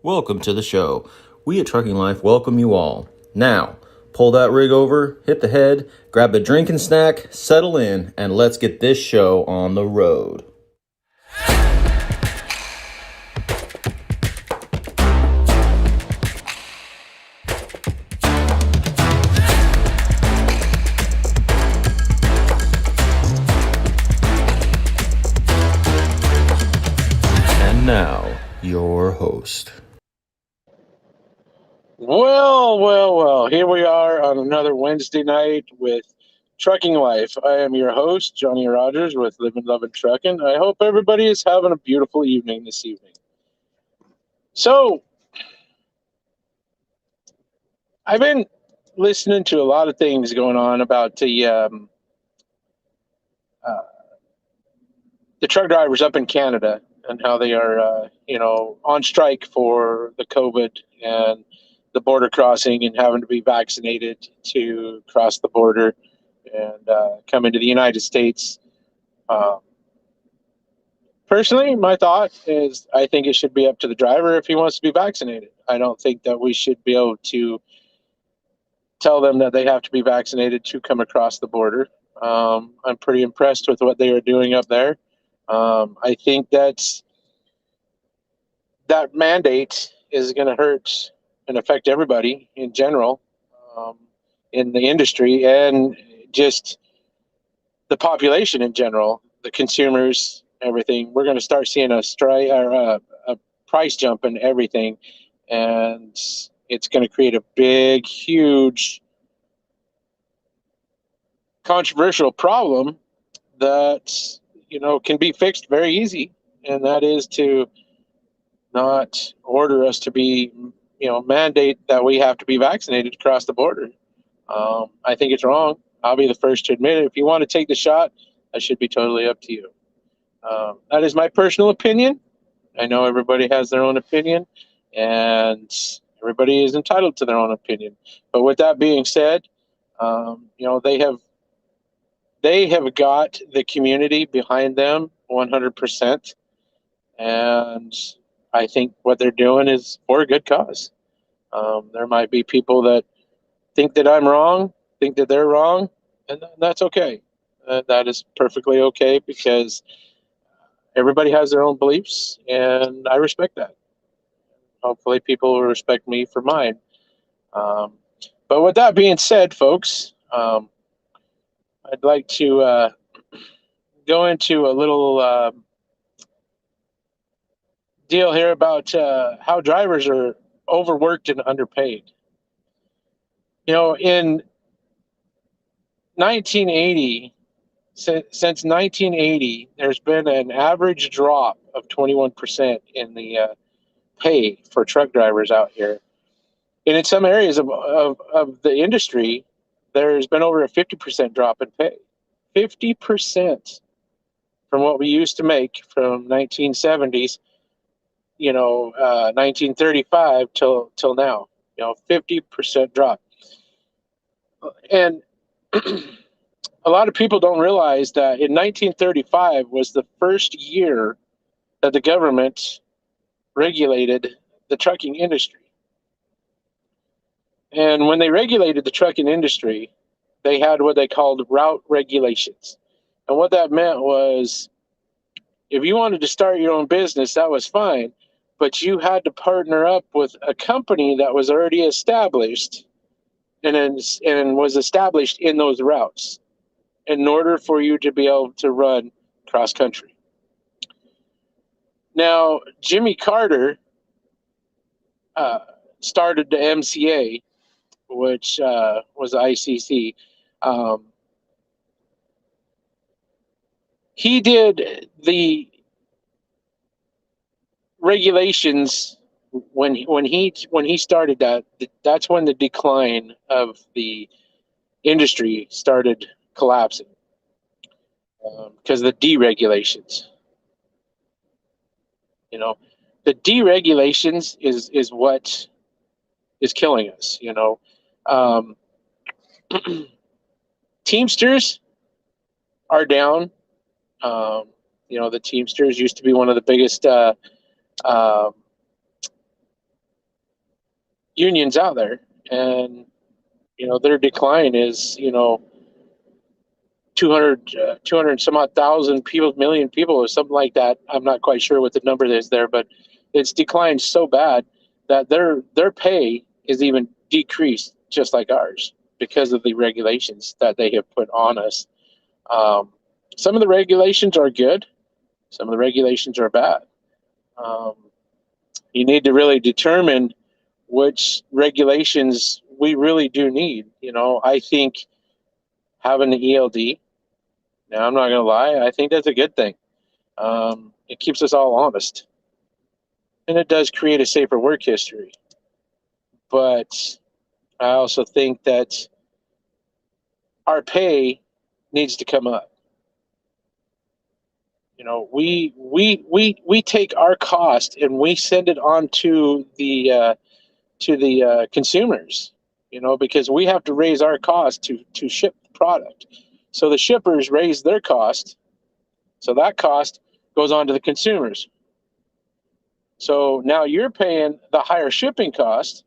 Welcome to the show. We at Trucking Life welcome you all. Now, pull that rig over, hit the head, grab a drink and snack, settle in, and let's get this show on the road. And now, your host. Well, here we are on another Wednesday night with Trucking Life. I am your host, Johnny Rogers with Living, Loving, Trucking. I hope everybody is having a beautiful evening this evening. So, I've been listening to a lot of things going on about the truck drivers up in Canada and how they are, on strike for the COVID and the border crossing and having to be vaccinated to cross the border and come into the United States. Personally, my thought is I think it should be up to the driver if he wants to be vaccinated. I don't think that we should be able to tell them that they have to be vaccinated to come across the border. I'm pretty impressed with what they are doing up there. I think that mandate is going to hurt and affect everybody in general in the industry and just the population in general, the consumers, everything. We're going to start seeing a price jump in everything, and it's going to create a big, huge, controversial problem that can be fixed very easy, and that is to not order us to be, mandate that we have to be vaccinated across the border. I think it's wrong. I'll be the first to admit it. If you want to take the shot, that should be totally up to you. That is my personal opinion. I know everybody has their own opinion, and everybody is entitled to their own opinion. But with that being said, they have got the community behind them 100%, and I think what they're doing is for a good cause. There might be people that think that I'm wrong, think that they're wrong, and that's okay. That is perfectly okay because everybody has their own beliefs, and I respect that. Hopefully, people will respect me for mine. But with that being said, folks, I'd like to go into a little deal here about how drivers are overworked and underpaid. In 1980, since 1980, there's been an average drop of 21% in the pay for truck drivers out here. And in some areas of the industry, there's been over a 50% drop in pay. 50% from what we used to make from 1970s, 1935 till now, 50% drop. And a lot of people don't realize that in 1935 was the first year that the government regulated the trucking industry. And when they regulated the trucking industry, they had what they called route regulations. And what that meant was if you wanted to start your own business, that was fine, but you had to partner up with a company that was already established and was established in those routes in order for you to be able to run cross country. Now, Jimmy Carter started the MCA, which was the ICC. He did the regulations when he started that. That's when the decline of the industry started collapsing because the deregulations. The deregulations is what is killing us. Teamsters are down. The Teamsters used to be one of the biggest unions out there, and their decline is 200 some odd thousand people, million people, or something like that. I'm not quite sure what the number is there, but it's declined so bad that their pay is even decreased, just like ours, because of the regulations that they have put on us. Um, some of the regulations are good, some of the regulations are bad. Um, you need to really determine which regulations we really do need. I think having the ELD. Now, I'm not going to lie, I think that's a good thing. It keeps us all honest, and it does create a safer work history. But I also think that our pay needs to come up. We take our cost and we send it on to the consumers. Because we have to raise our cost to ship the product. So the shippers raise their cost, so that cost goes on to the consumers. So now you're paying the higher shipping cost,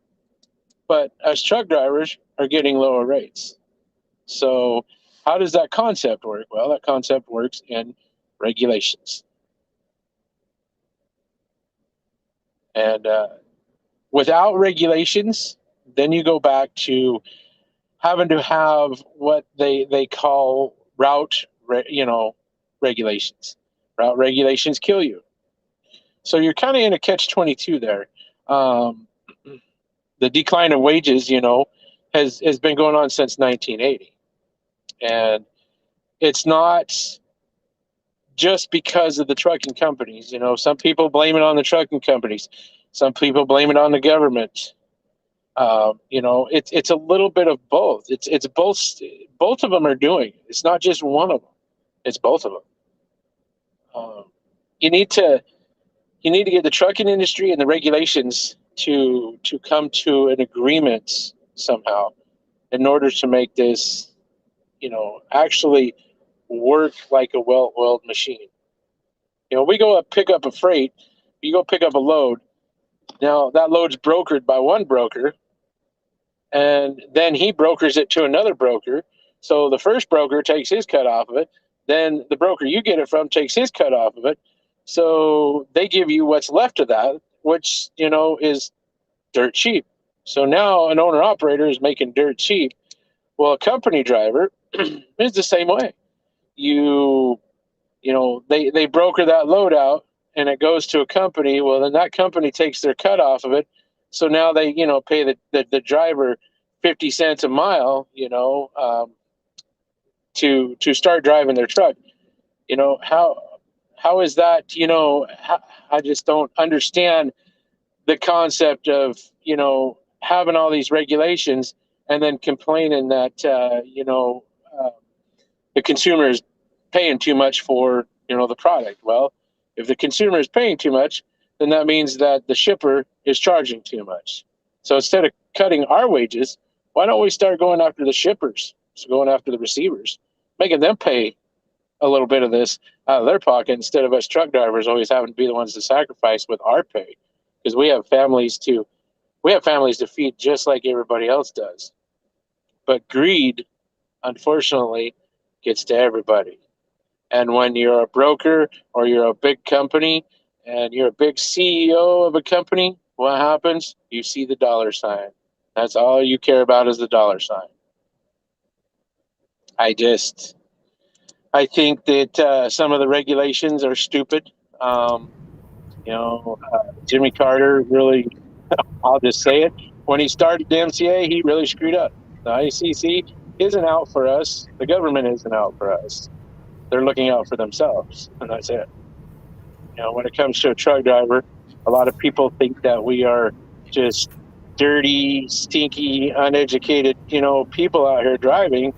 but us truck drivers are getting lower rates. So how does that concept work? Well, that concept works in regulations. And without regulations, then you go back to having to have what they call regulations. Route regulations kill you. So you're kind of in a catch-22 there. Um, the decline of wages, has been going on since 1980, and it's not just because of the trucking companies. Some people blame it on the trucking companies, some people blame it on the government. It's a little bit of both. It's both. Both of them are doing it. It's not just one of them. It's both of them. Um, you need to get the trucking industry and the regulations to come to an agreement somehow in order to make this, actually work like a well-oiled machine. We go up, pick up a freight, you go pick up a load. Now that load's brokered by one broker, and then he brokers it to another broker. So the first broker takes his cut off of it. Then the broker you get it from takes his cut off of it. So they give you what's left of that, which, is dirt cheap. So now an owner operator is making dirt cheap. Well, a company driver is the same way. They broker that load out and it goes to a company. Well, then that company takes their cut off of it. So now they, pay the driver 50 cents a mile, to start driving their truck. How is that? I just don't understand the concept of, having all these regulations and then complaining that, the consumer is paying too much for, the product. Well, if the consumer is paying too much, then that means that the shipper is charging too much. So instead of cutting our wages, why don't we start going after the shippers? So going after the receivers, making them pay a little bit of this out of their pocket instead of us truck drivers always having to be the ones to sacrifice with our pay, because we have families to feed just like everybody else does. But greed, unfortunately, gets to everybody. And when you're a broker or you're a big company and you're a big CEO of a company, what happens? You see the dollar sign. That's all you care about is the dollar sign. I think that some of the regulations are stupid. Jimmy Carter really, I'll just say it, when he started the MCA, he really screwed up. The ICC isn't out for us. The government isn't out for us. They're looking out for themselves, and that's it. When it comes to a truck driver, a lot of people think that we are just dirty, stinky, uneducated, people out here driving,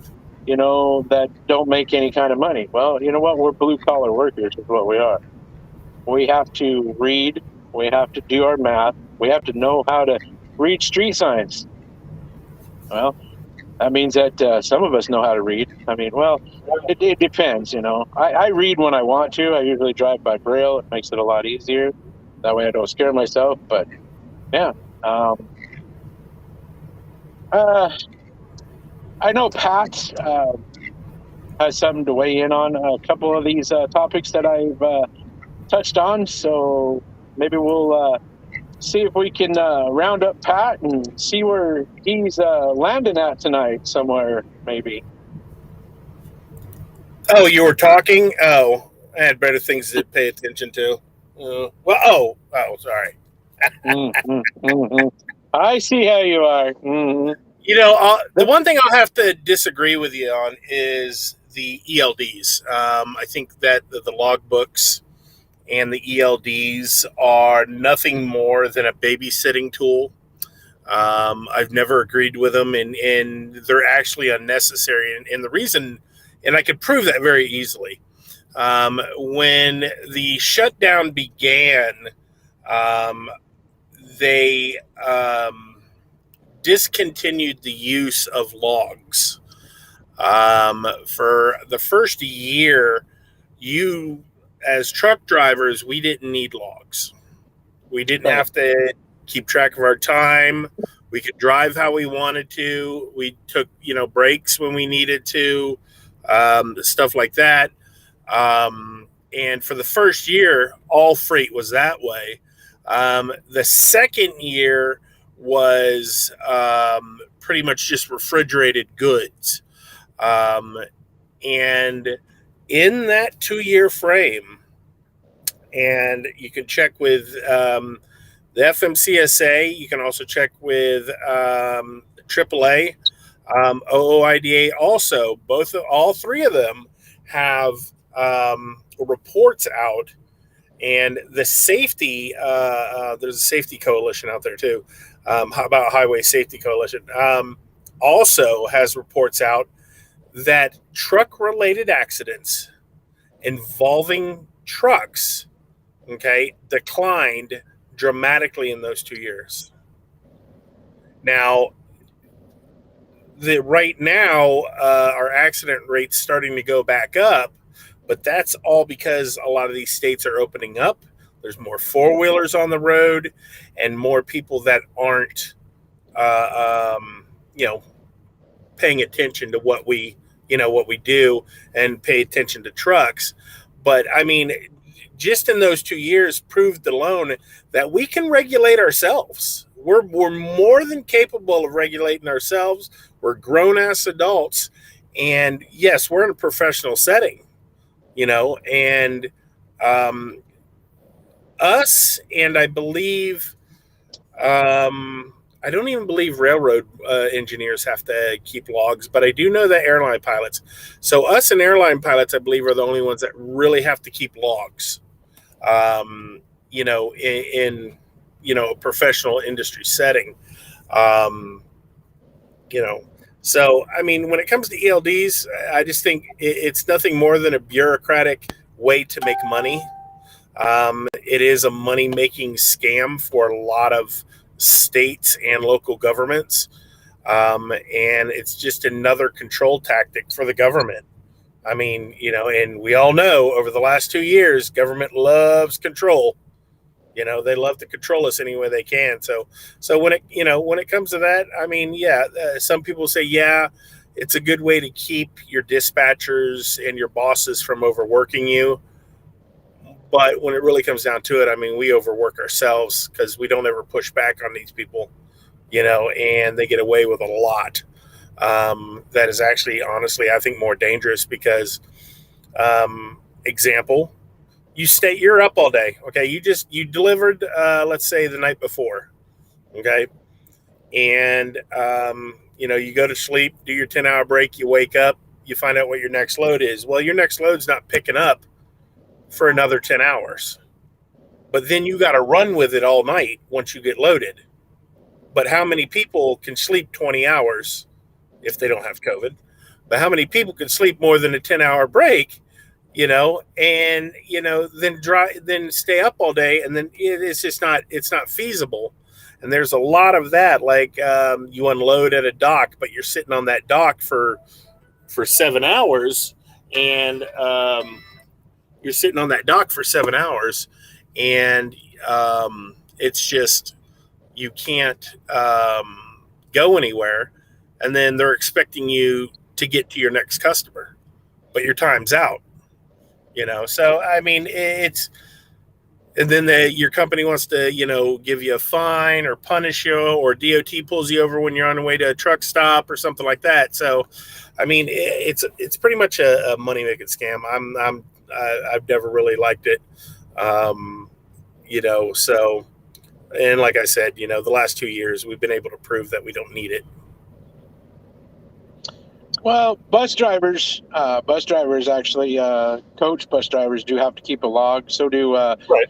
that don't make any kind of money. Well, you know what? We're blue collar workers is what we are. We have to read. We have to do our math. We have to know how to read street signs. Well, that means that some of us know how to read. I mean, well, it depends, I read when I want to. I usually drive by Braille. It makes it a lot easier. That way I don't scare myself. But, yeah. I know Pat has something to weigh in on a couple of these topics that I've touched on. So maybe we'll see if we can round up Pat and see where he's landing at tonight somewhere, maybe. Oh, you were talking? Oh, I had better things to pay attention to. Sorry. Mm-hmm. I see how you are. Mm-hmm. The one thing I'll have to disagree with you on is the ELDs. I think that the logbooks and the ELDs are nothing more than a babysitting tool. I've never agreed with them, and they're actually unnecessary. And the reason, and I could prove that very easily. When the shutdown began, um, they discontinued the use of logs. For the first year, as truck drivers, we didn't need logs. We didn't Right. have to keep track of our time. We could drive how we wanted to. We took, breaks when we needed to, stuff like that. And for the first year, all freight was that way. The second year was pretty much just refrigerated goods. And in that 2 year frame, and you can check with the FMCSA, you can also check with AAA, OOIDA also. All three of them have reports out, and the safety, there's a safety coalition out there too, about Highway Safety Coalition, also has reports out that truck-related accidents involving trucks, declined dramatically in those 2 years. Now, right now, our accident rate's starting to go back up, but that's all because a lot of these states are opening up. There's more four-wheelers on the road and more people that aren't, paying attention to what we do and pay attention to trucks. But I mean, just in those 2 years proved alone that we can regulate ourselves. We're more than capable of regulating ourselves. We're grown-ass adults. And yes, we're in a professional setting, and us, and I believe, I don't even believe railroad engineers have to keep logs, but I do know that airline pilots. So us and airline pilots, I believe, are the only ones that really have to keep logs. In a professional industry setting. Um, so I mean, when it comes to ELDs, I just think it's nothing more than a bureaucratic way to make money. It is a money making scam for a lot of states and local governments. And it's just another control tactic for the government. I mean, and we all know over the last 2 years, government loves control. They love to control us any way they can. So when it comes to that, I mean, yeah, some people say, yeah, it's a good way to keep your dispatchers and your bosses from overworking you. But when it really comes down to it, I mean, we overwork ourselves because we don't ever push back on these people, and they get away with a lot. That is actually, honestly, I think more dangerous because, example, you're up all day. Okay. You delivered, let's say the night before. Okay. And, you go to sleep, do your 10-hour break, you wake up, you find out what your next load is. Well, your next load's not picking up for another 10 hours, but then you got to run with it all night once you get loaded. But how many people can sleep 20 hours if they don't have COVID? But how many people can sleep more than a 10-hour break? And then stay up all day, and then it's not feasible. And there's a lot of that, like you unload at a dock, but you're sitting on that dock for 7 hours, and you're sitting on that dock for 7 hours, and it's just you can't go anywhere. and then they're expecting you to get to your next customer, but your time's out. So I mean, it's and then your company wants to give you a fine or punish you, or DOT pulls you over when you're on the way to a truck stop or something like that. So I mean, it's pretty much a money making scam. I've never really liked it. So, and like I said, the last 2 years we've been able to prove that we don't need it. Well, bus drivers actually, coach bus drivers do have to keep a log. So do Right.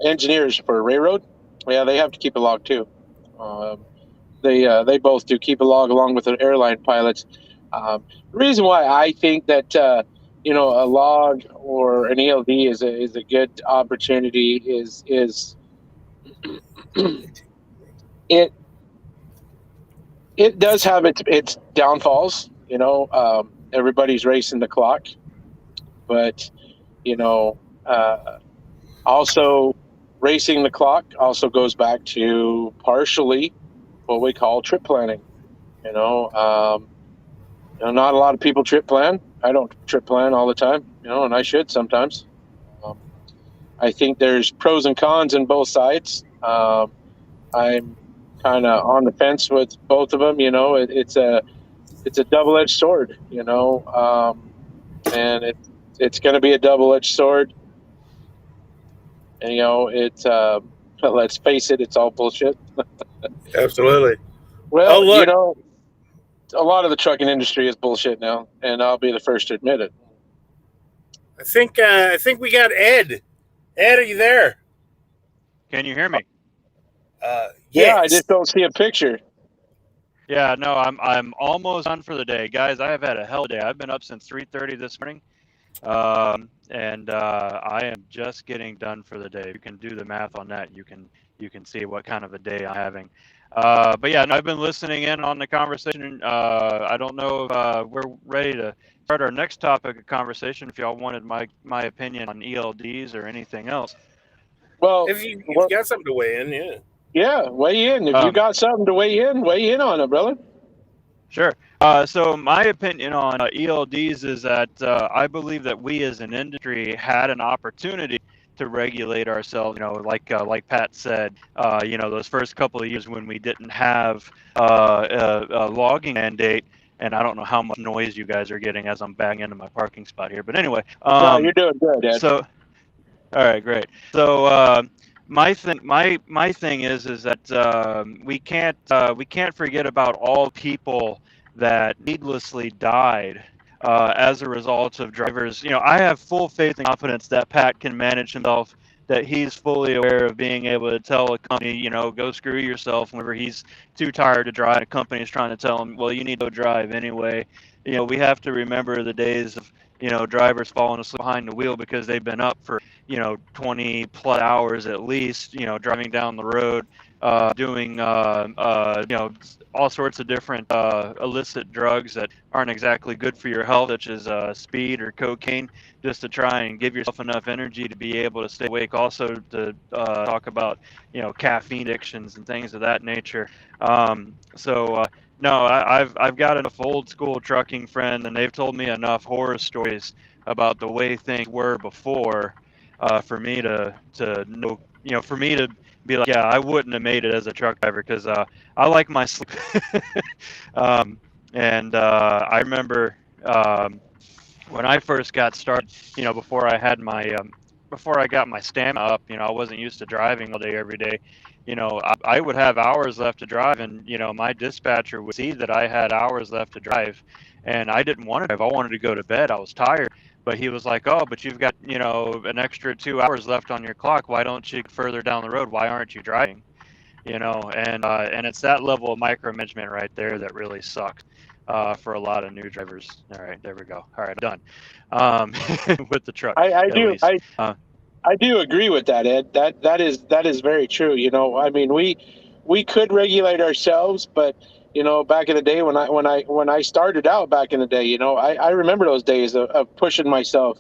Engineers for railroad. Yeah, they have to keep a log too. They both do keep a log along with the airline pilots. The reason why I think that a log or an ELD is a good opportunity is it does have its downfalls. Everybody's racing the clock, but also racing the clock also goes back to partially what we call trip planning. Not a lot of people trip plan. I don't trip plan all the time, and I should sometimes. I think there's pros and cons in both sides. I'm kind of on the fence with both of them. It's a double-edged sword, and it's going to be a double-edged sword. And let's face it, it's all bullshit. Absolutely. Well, look. A lot of the trucking industry is bullshit now, and I'll be the first to admit it. I think we got Ed. Ed, are you there? Can you hear me? Yes. Yeah, I just don't see a picture. Yeah, no, I'm almost done for the day, guys. I have had a hell of a day. I've been up since 3:30 this morning, and I am just getting done for the day. You can do the math on that. You can see what kind of a day I'm having. But yeah, no, I've been listening in on the conversation. I don't know if we're ready to start our next topic of conversation. If y'all wanted my opinion on ELDs or anything else. Well, if you got something to weigh in, yeah. Yeah, weigh in. If you got something to weigh in on it, brother. Sure. So my opinion on ELDs is that I believe that we as an industry had an opportunity to regulate ourselves. Like Pat said, those first couple of years when we didn't have a logging mandate. And I don't know how much noise you guys are getting as I'm backing into my parking spot here. But anyway. No, you're doing good, Ed. So, all right, great. So my thing is that we can't forget about all people that needlessly died as a result of drivers. I have full faith and confidence that Pat can manage himself, that he's fully aware of being able to tell a company, go screw yourself whenever he's too tired to drive. A company is trying to tell him, well, you need to drive anyway. We have to remember the days of drivers falling asleep behind the wheel because they've been up for 20 plus hours at least, driving down the road, doing all sorts of different illicit drugs that aren't exactly good for your health, such as speed or cocaine, just to try and give yourself enough energy to be able to stay awake. Also to talk about caffeine addictions and things of that nature. No, I've got enough old school trucking friends, and they've told me enough horror stories about the way things were before, for me to know, for me to be like, yeah, I wouldn't have made it as a truck driver because I like my sleep. I remember when I first got started, before I had my before I got my stamina up, I wasn't used to driving all day every day. I would have hours left to drive, and my dispatcher would see that I had hours left to drive, and I didn't want to drive. I wanted to go to bed. I was tired, but he was like, "Oh, but you've got an extra 2 hours left on your clock. Why don't you further down the road? Why aren't you driving?" And it's that level of micromanagement right there that really sucks for a lot of new drivers. All right, there we go. All right, I'm done with the truck. I do agree with that, Ed. That is very true. I mean, we could regulate ourselves, but back in the day when I started out back in the day, I remember those days of pushing myself.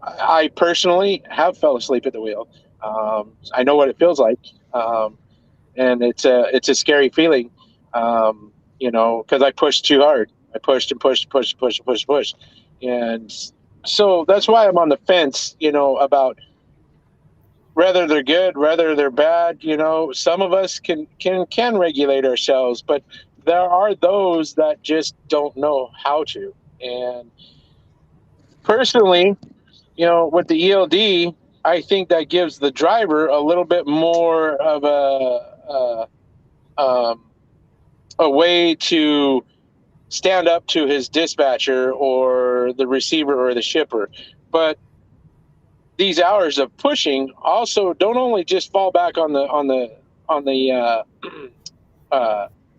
I personally have fell asleep at the wheel. I know what it feels like, and it's a scary feeling. because I pushed too hard. I pushed and pushed, pushed. And so that's why I'm on the fence, about whether they're good, whether they're bad. Some of us can regulate ourselves, but there are those that just don't know how to. And personally, with the ELD, I think that gives the driver a little bit more of a way to stand up to his dispatcher or the receiver or the shipper. But these hours of pushing also don't only just fall back on the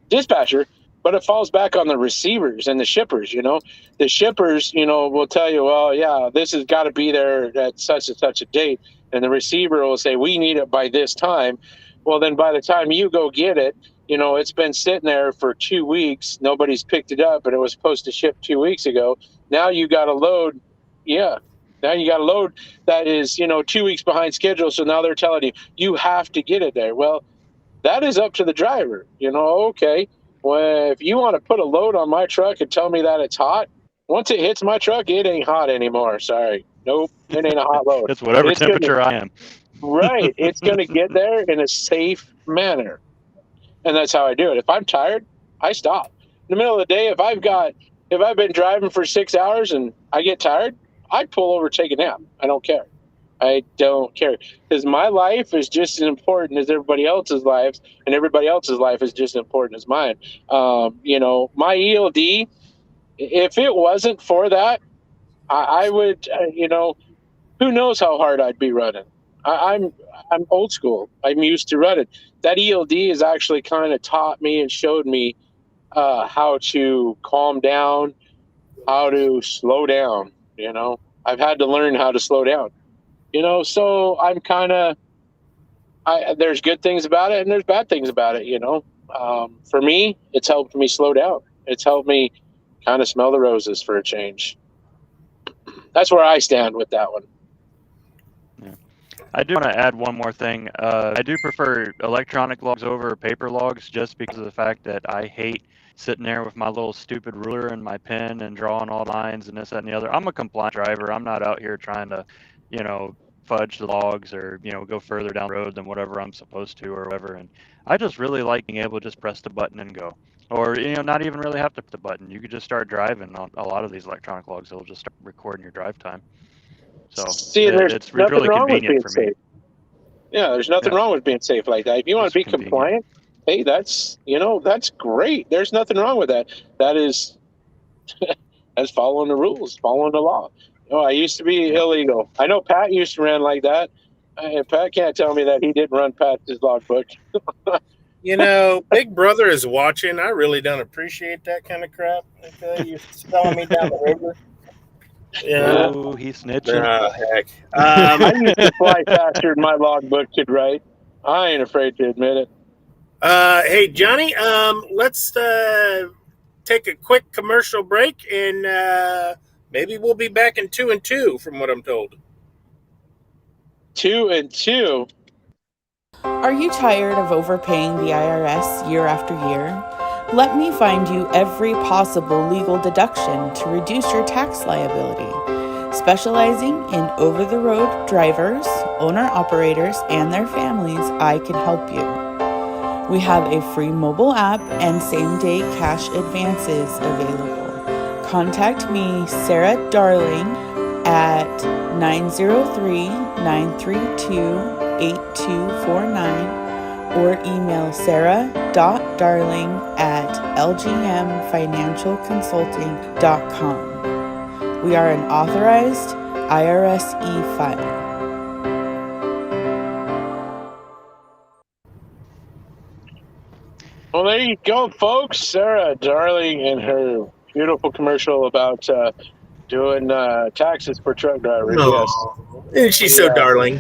dispatcher, but it falls back on the receivers and the shippers. The shippers, will tell you, well, yeah, this has got to be there at such and such a date, and the receiver will say, we need it by this time. Well, then by the time you go get it, it's been sitting there for 2 weeks. Nobody's picked it up, and it was supposed to ship 2 weeks ago. Now you got a load. Yeah. Now you got a load that is, 2 weeks behind schedule. So now they're telling you, you have to get it there. Well, that is up to the driver. Okay, well, if you want to put a load on my truck and tell me that it's hot, once it hits my truck, it ain't hot anymore. Sorry. Nope, it ain't a hot load. It's whatever temperature I am. Right. It's going to get there in a safe manner. And that's how I do it. If I'm tired, I stop. In the middle of the day, if I've been driving for 6 hours and I get tired, I pull over, take a nap. I don't care. Because my life is just as important as everybody else's lives, and everybody else's life is just as important as mine. My ELD, if it wasn't for that, I would, who knows how hard I'd be running. I'm old school. I'm used to running. That ELD has actually kind of taught me and showed me how to calm down, how to slow down. I've had to learn how to slow down. So I'm there's good things about it and there's bad things about it. For me, it's helped me slow down. It's helped me kind of smell the roses for a change. That's where I stand with that one. Yeah. I do want to add one more thing. I do prefer electronic logs over paper logs just because of the fact that I hate sitting there with my little stupid ruler and my pen and drawing all lines and this, that, and the other. I'm a compliant driver. I'm not out here trying to, fudge the logs or, go further down the road than whatever I'm supposed to or whatever. And I just really like being able to just press the button and go. Or, not even really have to press the button. You could just start driving on a lot of these electronic logs. It'll just start recording your drive time. So it's really convenient for me. Safe. Yeah, there's nothing wrong with being safe like that. If you want to be compliant, hey, that's great. There's nothing wrong with that. That's following the rules, following the law. I used to be illegal. I know Pat used to run like that. Pat can't tell me that he didn't run past his logbook. Big Brother is watching. I really don't appreciate that kind of crap. Okay, you're selling me down the river. Yeah. Oh, he's snitching. Heck. I used to fly faster than my logbook could write. I ain't afraid to admit it. Hey, Johnny, let's take a quick commercial break, and maybe we'll be back in 2 and 2, from what I'm told. 2 and 2? Are you tired of overpaying the IRS year after year? Let me find you every possible legal deduction to reduce your tax liability. Specializing in over-the-road drivers, owner-operators, and their families, I can help you. We have a free mobile app and same-day cash advances available. Contact me, Sarah Darling, at 903-932-8249 or email sarah.darling@lgmfinancialconsulting.com. We are an authorized IRS e-filer. Well, there you go, folks. Sarah Darling and her beautiful commercial about doing taxes for truck drivers. Yes. Isn't she so darling?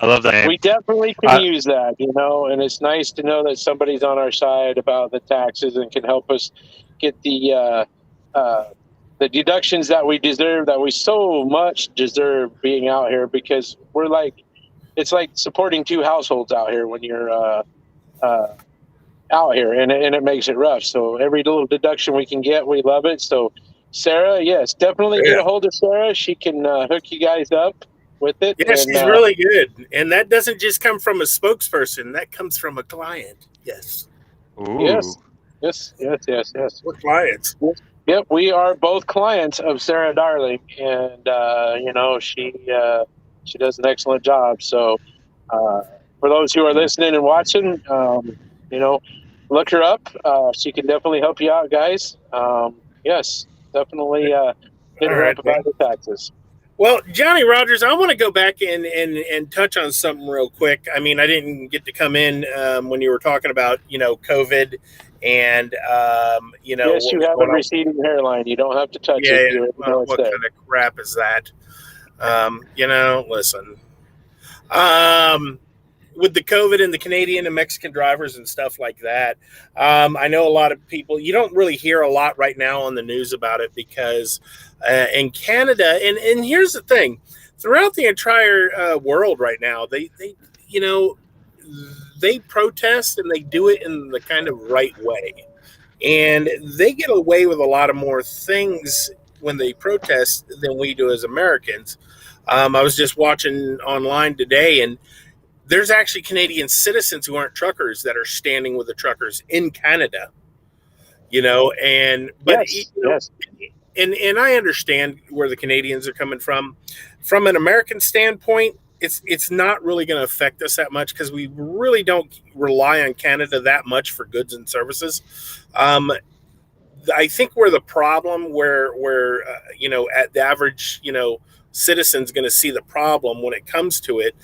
I love that name. We definitely can use that, and it's nice to know that somebody's on our side about the taxes and can help us get the deductions that we deserve, that we so much deserve being out here, because it's like supporting 2 households out here when you're out here, and it makes it rough. So every little deduction we can get, we love it. So Sarah, yes, definitely get Yeah. a hold of Sarah. She can hook you guys up with it. Yeah, And she's really good. And that doesn't just come from a spokesperson, that comes from a client. Yes. Ooh. yes. We're clients. Yep, we are both clients of Sarah Darling, and she does an excellent job. So for those who are listening and watching, look her up. She can definitely help you out, guys. Yes, definitely hit All her right. up about the taxes. Well, Johnny Rogers, I want to go back and touch on something real quick. I mean, I didn't get to come in when you were talking about, COVID and, Yes, what you was have a going on. receding hairline. You don't have to touch Yeah, it. yeah. You already know Well, it's what there. kind of crap is that? Listen. Um, with the COVID and the Canadian and Mexican drivers and stuff like that, I know a lot of people. You don't really hear a lot right now on the news about it because in Canada, and here's the thing: throughout the entire world right now, you know they protest and they do it in the kind of right way, and they get away with a lot of more things when they protest than we do as Americans. I was just watching online today, and there's actually Canadian citizens who aren't truckers that are standing with the truckers in Canada. Yes, yes. And I understand where the Canadians are coming from. From an American standpoint, it's not really going to affect us that much because we really don't rely on Canada that much for goods and services. I think where the problem, where at the average citizen's going to see the problem when it comes to it.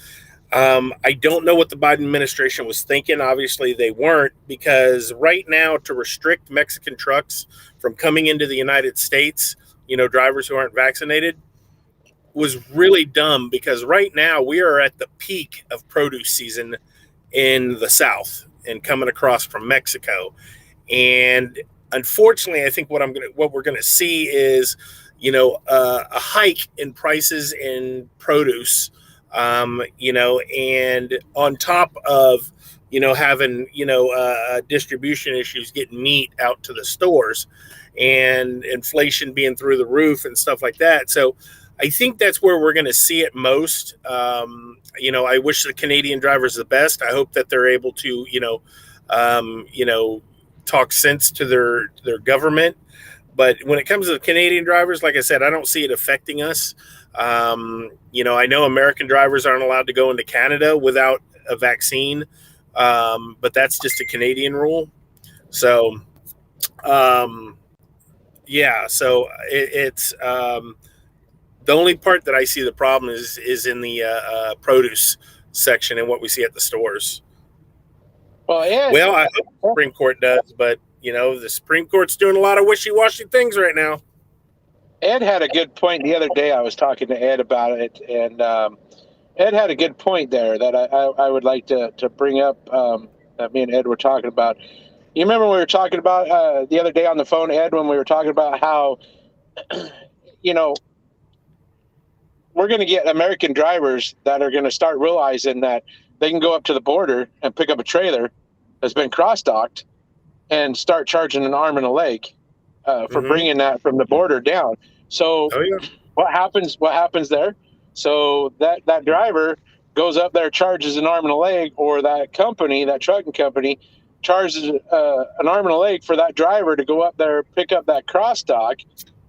I don't know what the Biden administration was thinking. Obviously, they weren't, because right now, to restrict Mexican trucks from coming into the United States, drivers who aren't vaccinated, was really dumb, because right now we are at the peak of produce season in the South and coming across from Mexico. And unfortunately, I think what we're gonna see is, a hike in prices in produce, and on top of having distribution issues, getting meat out to the stores, and inflation being through the roof and stuff like that. So I think that's where we're going to see it most. I wish the Canadian drivers the best. I hope that they're able to, talk sense to their government. But when it comes to the Canadian drivers, like I said, I don't see it affecting us. I know American drivers aren't allowed to go into Canada without a vaccine, but that's just a Canadian rule. So, so it's the only part that I see the problem is in the produce section and what we see at the stores. Well, I hope the Supreme Court does, but the Supreme Court's doing a lot of wishy-washy things right now. Ed had a good point the other day. I was talking to Ed about it, and Ed had a good point there that I would like to bring up, that me and Ed were talking about. You remember we were talking about the other day on the phone, Ed, when we were talking about how, we're going to get American drivers that are going to start realizing that they can go up to the border and pick up a trailer that's been cross-docked and start charging an arm and a leg for bringing that from the border down. So what happens there? So that driver goes up there, charges an arm and a leg, or that trucking company charges an arm and a leg for that driver to go up there, pick up that cross dock.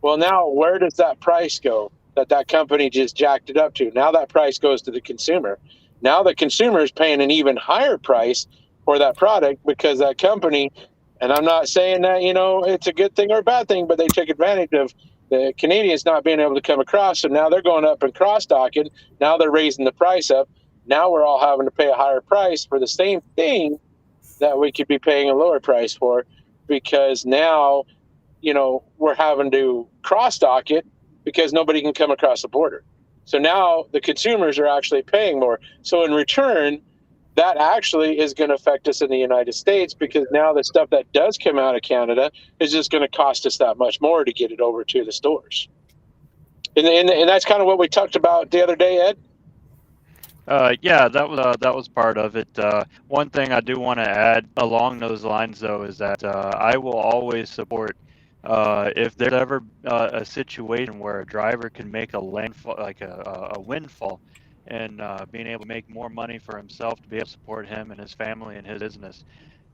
Well, now where does that price go that company just jacked it up to? Now that price goes to the consumer. Now the consumer is paying an even higher price for that product because that company, and I'm not saying that, it's a good thing or a bad thing, but they took advantage of the Canadians not being able to come across. So now they're going up and cross-docking. Now they're raising the price up. Now we're all having to pay a higher price for the same thing that we could be paying a lower price for, because now, we're having to cross-dock it because nobody can come across the border. So now the consumers are actually paying more. So in return, that actually is going to affect us in the United States, because now the stuff that does come out of Canada is just going to cost us that much more to get it over to the stores. And that's kind of what we talked about the other day, Ed. Yeah, that was part of it. One thing I do want to add along those lines, though, is that I will always support if there's ever a situation where a driver can make a landfall, like a windfall, and being able to make more money for himself to be able to support him and his family and his business,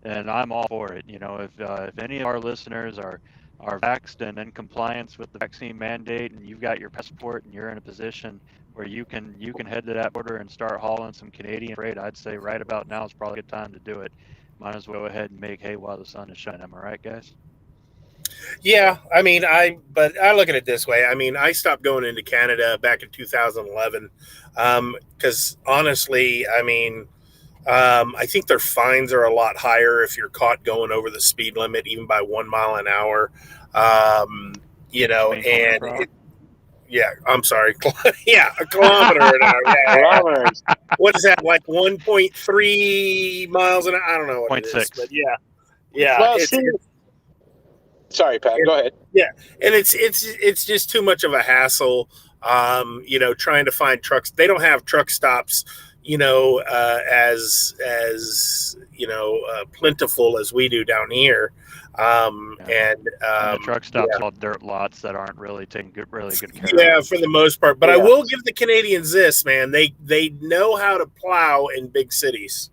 and I'm all for it. You know, if any of our listeners are vaxxed and in compliance with the vaccine mandate, and you've got your passport and you're in a position where you can head to that border and start hauling some Canadian freight, I'd say right about now is probably a good time to do it. Might as well go ahead and make hay while the sun is shining. Am I right, guys? Yeah, I mean, but I look at it this way. I mean, I stopped going into Canada back in 2011 because honestly, I mean, I think their fines are a lot higher if you're caught going over the speed limit, even by 1 mile an hour. You know, and yeah, I'm sorry. Yeah, a kilometer an hour. Yeah, Kilometers. what is that, like 1.3 miles an hour? I don't know what it is, 0.6. but yeah. Well, sorry, Pat. Go ahead. Yeah, and it's just too much of a hassle. You know, trying to find trucks. They don't have truck stops, you know, as you know, plentiful as we do down here. And the truck stops all dirt lots that aren't really taking really good care of. Yeah, for the most part. But I will give the Canadians this, man. They know how to plow in big cities.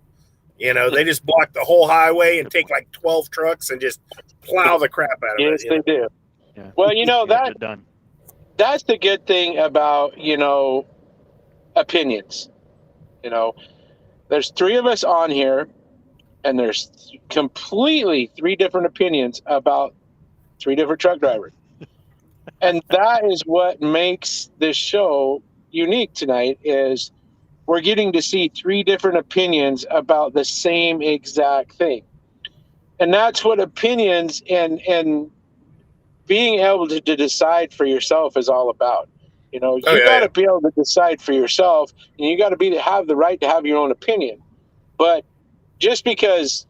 You know, they just block the whole highway and take like 12 trucks and just plow the crap out of it. Yes, they do. Yeah. Well, you know, that's the good thing about, you know, opinions. You know, there's three of us on here, and there's completely three different opinions about three different truck drivers. And that is what makes this show unique tonight, is we're getting to see three different opinions about the same exact thing. And that's what opinions and being able to decide for yourself is all about. You know, you got to be able to decide for yourself, and you got to have the right to have your own opinion. But just because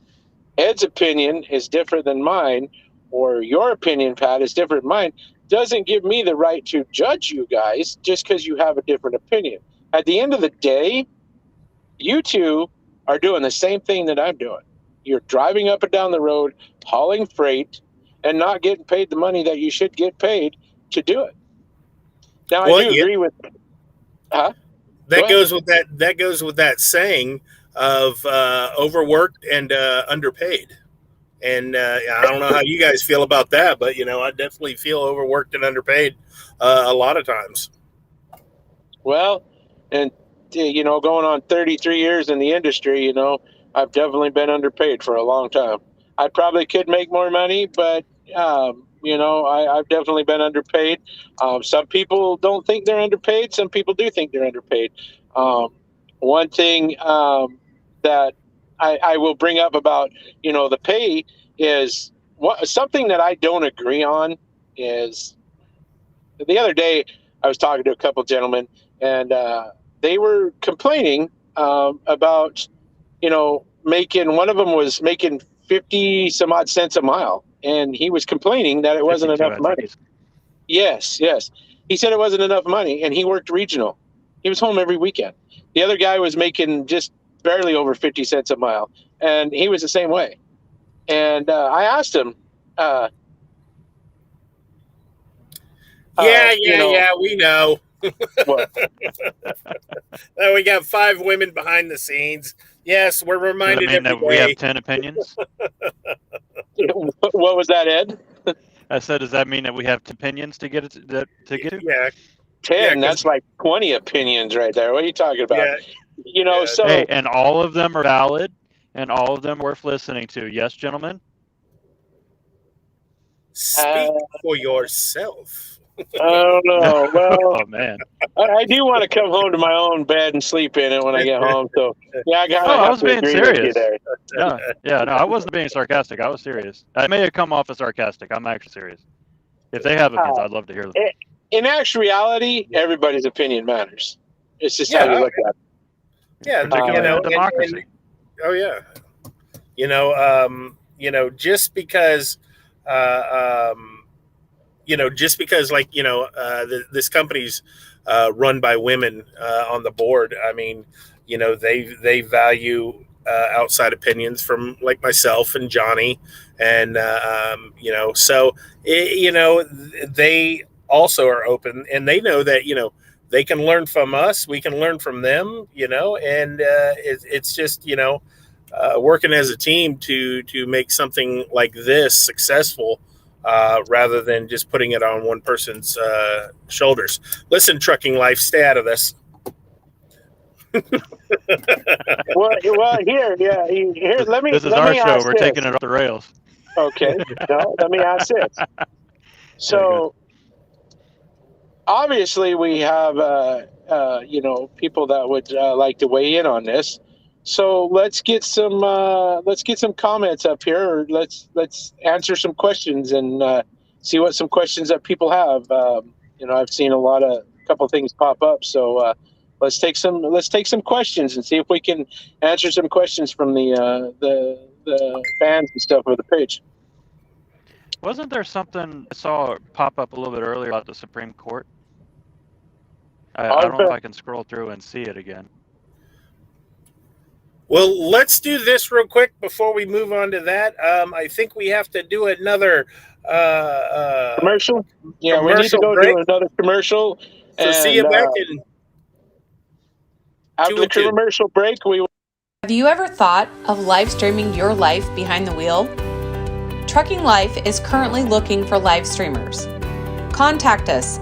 Ed's opinion is different than mine, or your opinion, Pat, is different than mine, doesn't give me the right to judge you guys just because you have a different opinion. At the end of the day, you two are doing the same thing that I'm doing. You're driving up and down the road, hauling freight, and not getting paid the money that you should get paid to do it. Now, I do agree with. Huh? That goes with that saying of overworked and underpaid. And I don't know how you guys feel about that, but you know, I definitely feel overworked and underpaid a lot of times. Well, and you know, going on 33 years in the industry, you know, I've definitely been underpaid for a long time. I probably could make more money, but you know, I've definitely been underpaid. Some people don't think they're underpaid. Some people do think they're underpaid. One thing that I will bring up about, you know, the pay is something that I don't agree on is the other day I was talking to a couple gentlemen, and they were complaining about, you know, one of them was making 50 some odd cents a mile, and he was complaining that it wasn't enough money. Yes. He said it wasn't enough money, and he worked regional. He was home every weekend. The other guy was making just barely over 50 cents a mile, and he was the same way. And I asked him, we know. What? We got 5 women behind the scenes. Yes, we're reminded every that day. we have 10 opinions. What was that, Ed? I said, does that mean that we have 10 opinions to get to get? Yeah, 10. That's like 20 opinions right there. What are you talking about? Yeah. You know, so hey, and all of them are valid, and all of them worth listening to. Yes, gentlemen. Speak for yourself. I don't know. Well, oh man, I do want to come home to my own bed and sleep in it when I get home. So yeah, I was being serious. Yeah, no, I wasn't being sarcastic. I was serious. I may have come off as sarcastic. I'm actually serious. If they have opinions, I'd love to hear them. In actuality, everybody's opinion matters. It's just how you look at it. Yeah, particularly in democracy. Just because. Just because, like, this company's run by women on the board. I mean, they value outside opinions from like myself and Johnny, and so they also are open, and they know that they can learn from us, we can learn from them, and it's just working as a team to make something like this successful, rather than just putting it on one person's shoulders. Listen, Trucking Life, stay out of this. Well, here, yeah, here. Let This is me our show. ask We're this. taking it off the rails. Okay, no, let me ask this. So obviously, we have people that would like to weigh in on this. So let's get some comments up here. Or let's answer some questions and see what some questions that people have. I've seen a couple things pop up. So let's take some questions and see if we can answer some questions from the fans and stuff of the page. Wasn't there something I saw pop up a little bit earlier about the Supreme Court? I don't know if I can scroll through and see it again. Well, let's do this real quick before we move on to that. I think we have to do another commercial. Yeah, commercial we need to go break. do another commercial. So see you back in after the commercial break. Have you ever thought of live streaming your life behind the wheel? Trucking Life is currently looking for live streamers. Contact us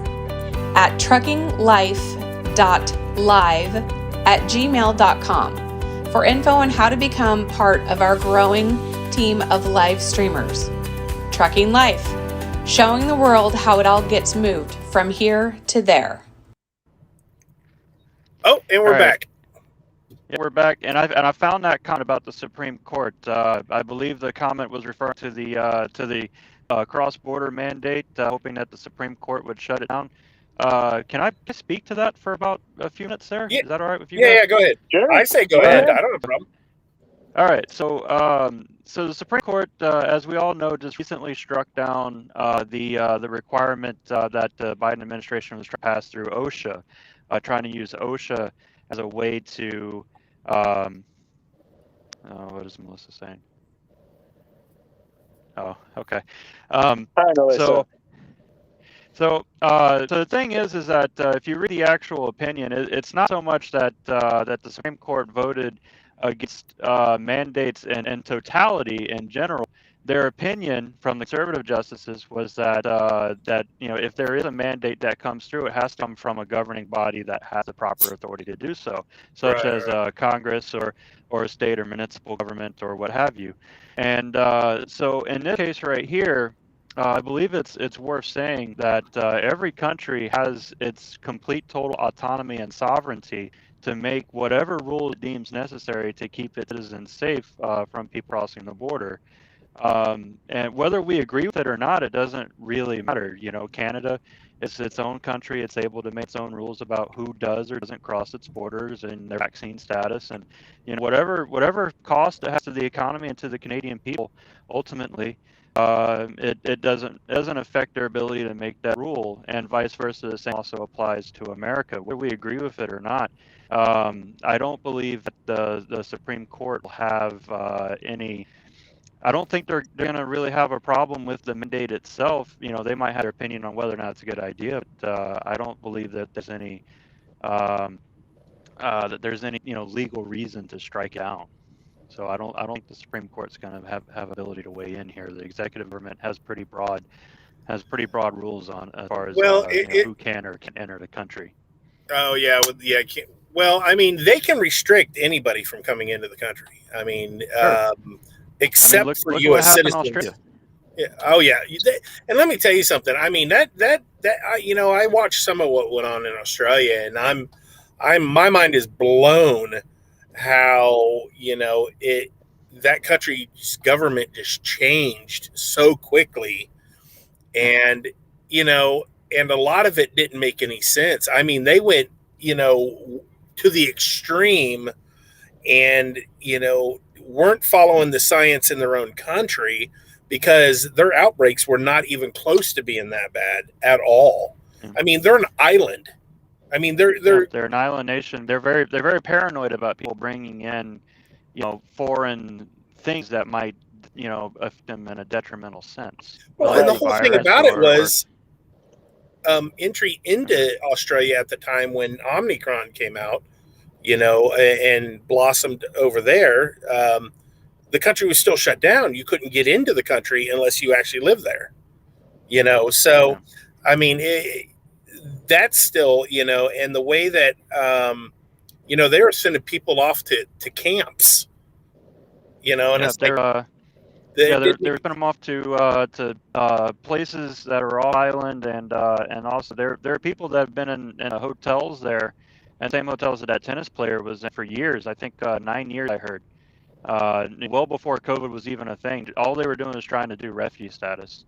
at truckinglife.live@gmail.com for info on how to become part of our growing team of live streamers. Trucking Life, showing the world how it all gets moved from here to there. Oh, and we're back. Yeah, we're back, and I found that comment about the Supreme Court. I believe the comment was referring to the cross-border mandate, hoping that the Supreme Court would shut it down. Can I speak to that for about a few minutes there? Yeah. Is that all right with you guys? Yeah, go ahead. Sure. I say go ahead. I don't have a problem. All right. So the Supreme Court, as we all know, just recently struck down the requirement that the Biden administration was trying to pass through OSHA, trying to use OSHA as a way to what is Melissa saying? Oh, okay. So the thing is that if you read the actual opinion, it's not so much that that the Supreme Court voted against mandates in totality in general. Their opinion from the conservative justices was that if there is a mandate that comes through, it has to come from a governing body that has the proper authority to do so, such as Congress or a state or municipal government or what have you. And so in this case right here, I believe it's worth saying that every country has its complete total autonomy and sovereignty to make whatever rule it deems necessary to keep its citizens safe from people crossing the border. And whether we agree with it or not, it doesn't really matter. Canada is its own country. It's able to make its own rules about who does or doesn't cross its borders and their vaccine status. And whatever cost it has to the economy and to the Canadian people, ultimately, it doesn't affect their ability to make that rule, and vice versa. The same also applies to America, whether we agree with it or not. I don't believe that the Supreme Court will have any. I don't think they're going to really have a problem with the mandate itself. They might have their opinion on whether or not it's a good idea, but I don't believe that there's any legal reason to strike it down. So I don't think the Supreme Court's going to have ability to weigh in here. The executive government has pretty broad rules on as far as who can or can't enter the country. Oh yeah, well, I mean, they can restrict anybody from coming into the country. I mean, sure. Except for U.S. citizens. Yeah. Oh yeah, and let me tell you something. I mean that I watched some of what went on in Australia, and my mind is blown how that country's government just changed so quickly, and and a lot of it didn't make any sense. I mean, they went to the extreme, and weren't following the science in their own country, because their outbreaks were not even close to being that bad at all. I mean, they're an island. I mean, they're an island nation. They're very paranoid about people bringing in, foreign things that might, affect them in a detrimental sense, well, whether and it the be whole thing virus about it or was entry into Australia at the time when Omicron came out, and blossomed over there. The country was still shut down. You couldn't get into the country unless you actually lived there. So yeah. I mean, that's still, and the way that they were sending people off to camps, and Yeah, it's like they they're didn't. sending them off to places that are all island, and also there are people that have been in hotels there, and same hotels that tennis player was in for years. I think 9 years, I heard. Well before COVID was even a thing. All they were doing was trying to do refugee status,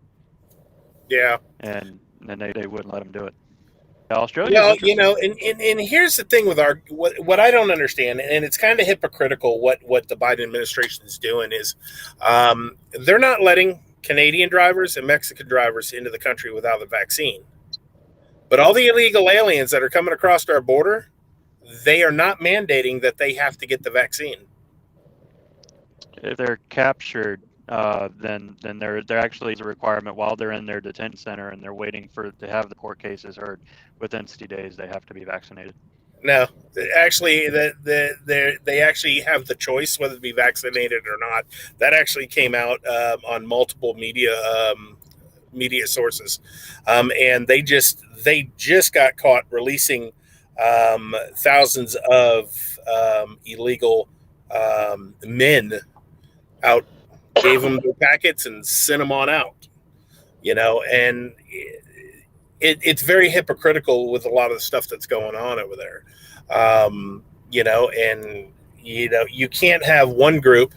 Yeah. and then they wouldn't let them do it. Australia is Well, interesting. and here's the thing with what I don't understand, and it's kind of hypocritical what the Biden administration is doing is they're not letting Canadian drivers and Mexican drivers into the country without the vaccine. But all the illegal aliens that are coming across our border, they are not mandating that they have to get the vaccine. If they're captured, then there actually is a requirement while they're in their detention center and they're waiting to have the court cases heard. Within 60 days, they have to be vaccinated. No, actually, they actually have the choice whether to be vaccinated or not. That actually came out on multiple media sources, and they just got caught releasing thousands of illegal men out, gave them their packets and sent them on out. And it's very hypocritical with a lot of the stuff that's going on over there. And you can't have one group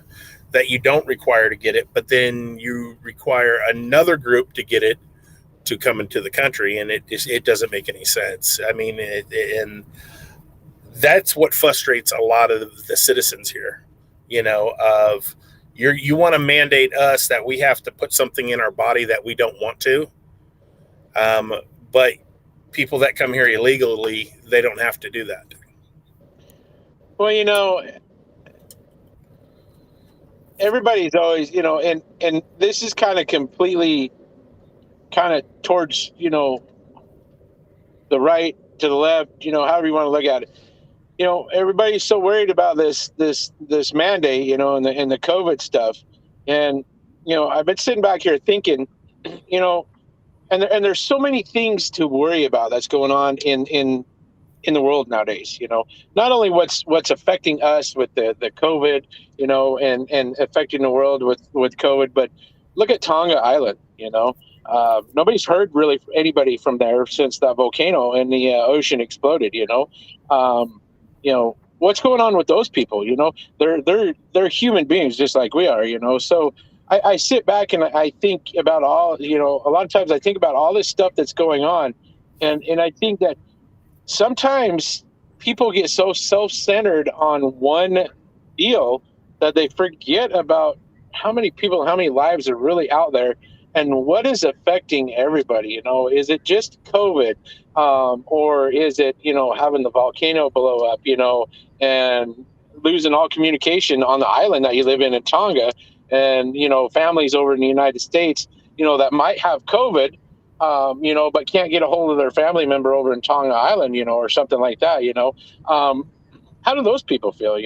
that you don't require to get it, but then you require another group to get it to come into the country, and it doesn't make any sense. I mean, and that's what frustrates a lot of the citizens here. Of you want to mandate us that we have to put something in our body that we don't want to, but people that come here illegally, they don't have to do that. Well, everybody's always, and this is kind of completely kind of towards, the right to the left, however you want to look at it. Everybody's so worried about this mandate, and the COVID stuff. And, I've been sitting back here thinking, and there's so many things to worry about that's going on in the world nowadays. Not only what's affecting us with the COVID, and affecting the world with COVID, but look at Tonga Island. Nobody's heard really anybody from there since that volcano in the ocean exploded. What's going on with those people? They're human beings just like we are. So I sit back and I think about all. A lot of times I think about all this stuff that's going on, and I think that sometimes people get so self-centered on one deal that they forget about how many people, how many lives are really out there, and what is affecting everybody. Is it just COVID, or is it having the volcano blow up, and losing all communication on the island that you live in Tonga, and families over in the United States, that might have COVID, but can't get a hold of their family member over in Tonga Island, or something like that. How do those people feel?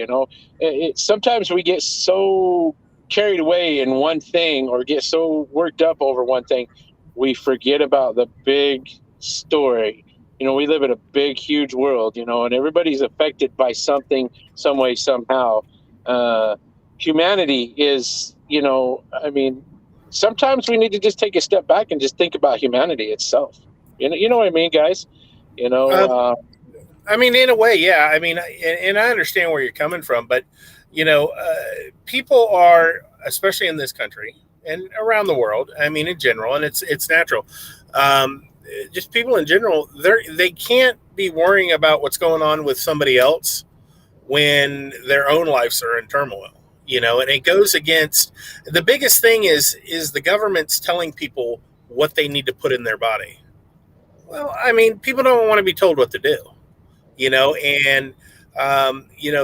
Sometimes we get so carried away in one thing or get so worked up over one thing, we forget about the big story. We live in a big, huge world, and everybody's affected by something, some way, somehow. Humanity is, sometimes we need to just take a step back and just think about humanity itself. You know what I mean, guys? I mean, in a way, yeah. I mean, and I understand where you're coming from, but people are, especially in this country and around the world, I mean, in general, and it's natural. Just people in general, they can't be worrying about what's going on with somebody else when their own lives are in turmoil. And it goes against the biggest thing is the government's telling people what they need to put in their body. Well, I mean, people don't want to be told what to do. and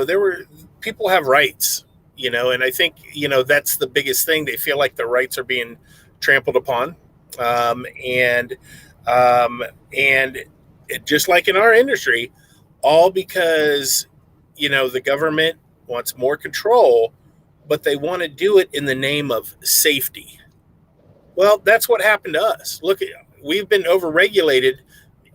there were people have rights, and I think that's the biggest thing. They feel like their rights are being trampled upon, um, and um, and just like in our industry, all because the government wants more control, but they want to do it in the name of safety. Well, that's what happened to us. Look, we've been overregulated,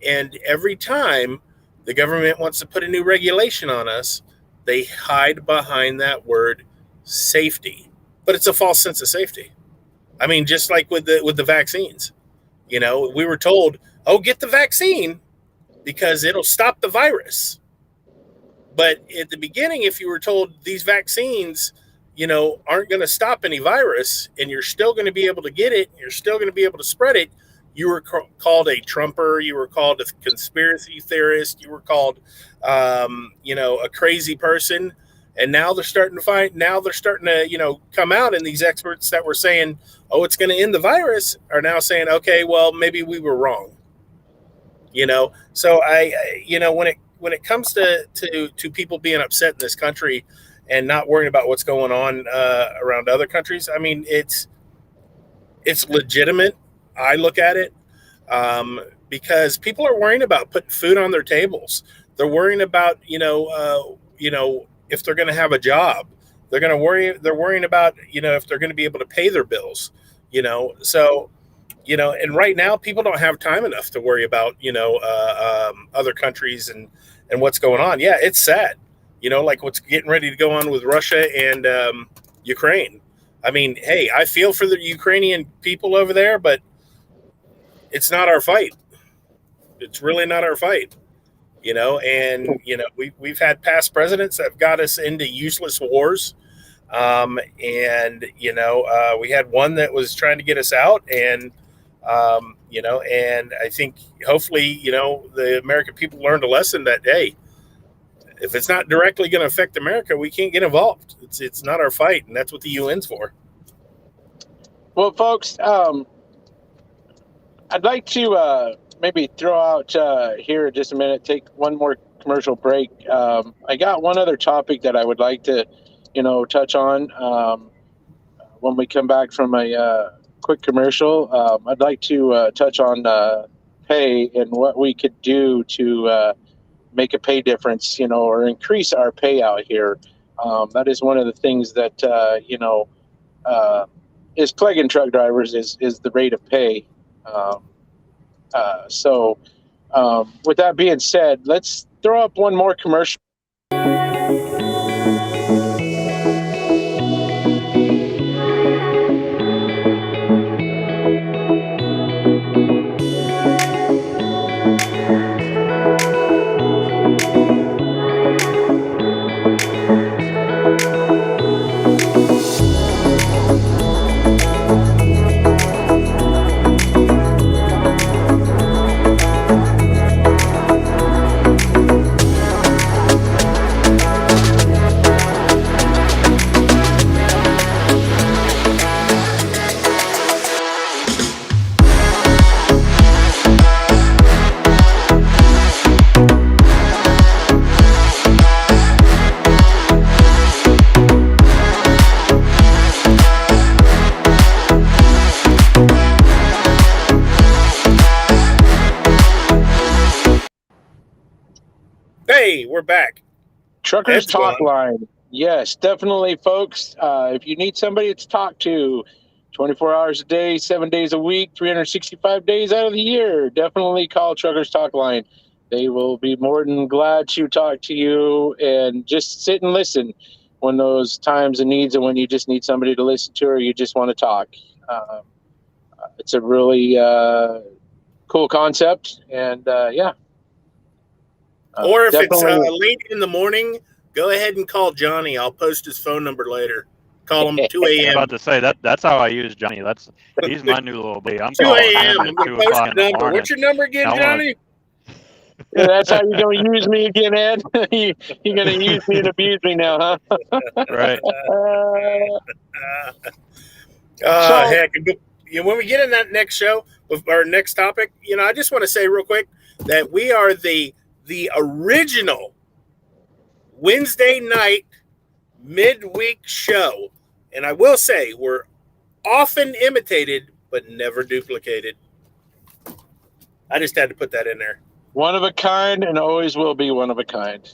and every time the government wants to put a new regulation on us, they hide behind that word safety. But it's a false sense of safety. I mean, just like with the vaccines, we were told, "Oh, get the vaccine because it'll stop the virus." But at the beginning, if you were told these vaccines, aren't going to stop any virus, and you're still going to be able to get it, you're still going to be able to spread it, you were called a Trumper, you were called a conspiracy theorist, you were called, a crazy person. And now they're starting to come out, and these experts that were saying, "Oh, it's going to end the virus," are now saying, "Okay, well, maybe we were wrong." So when it comes to people being upset in this country and not worrying about what's going on around other countries, I mean, it's legitimate. I look at it because people are worrying about putting food on their tables. They're worrying about if they're going to have a job. They're worrying about if they're going to be able to pay their bills. So and right now people don't have time enough to worry about other countries and what's going on. Yeah, it's sad. Like what's getting ready to go on with Russia and Ukraine. I mean, hey, I feel for the Ukrainian people over there, but it's not our fight. It's really not our fight. We've had past presidents that have got us into useless wars. We had one that was trying to get us out, and and I think hopefully, the American people learned a lesson that, hey, if it's not directly going to affect America, we can't get involved. It's not our fight, and that's what the UN's for. Well, folks, I'd like to maybe throw out here in just a minute, take one more commercial break. I got one other topic that I would like to, touch on when we come back from a quick commercial. I'd like to touch on pay and what we could do to make a pay difference, or increase our payout here. That is one of the things that, is plaguing truck drivers is the rate of pay. So with that being said, let's throw up one more commercial. Hey, we're back. Truckers Talk Line. Yes, definitely, folks. If you need somebody to talk to 24 hours a day, 7 days a week, 365 days out of the year, definitely call Truckers Talk Line. They will be more than glad to talk to you and just sit and listen when those times and needs and when you just need somebody to listen to or you just want to talk. It's a really cool concept. And yeah. Or if it's late in the morning, go ahead and call Johnny. I'll post his phone number later. Call him 2 a.m. I'm about to say that's how I use Johnny. He's my new little buddy. I'm 2 a.m. calling him at 2 o'clock in the morning. What's your number again, Johnny? Yeah, that's how you're going to use me again, Ed? You're going to use me and abuse me now, huh? Right. Heck. When we get in that next show, or next topic, I just want to say real quick that we are the the original Wednesday night midweek show. And I will say, we're often imitated, but never duplicated. I just had to put that in there. One of a kind and always will be one of a kind.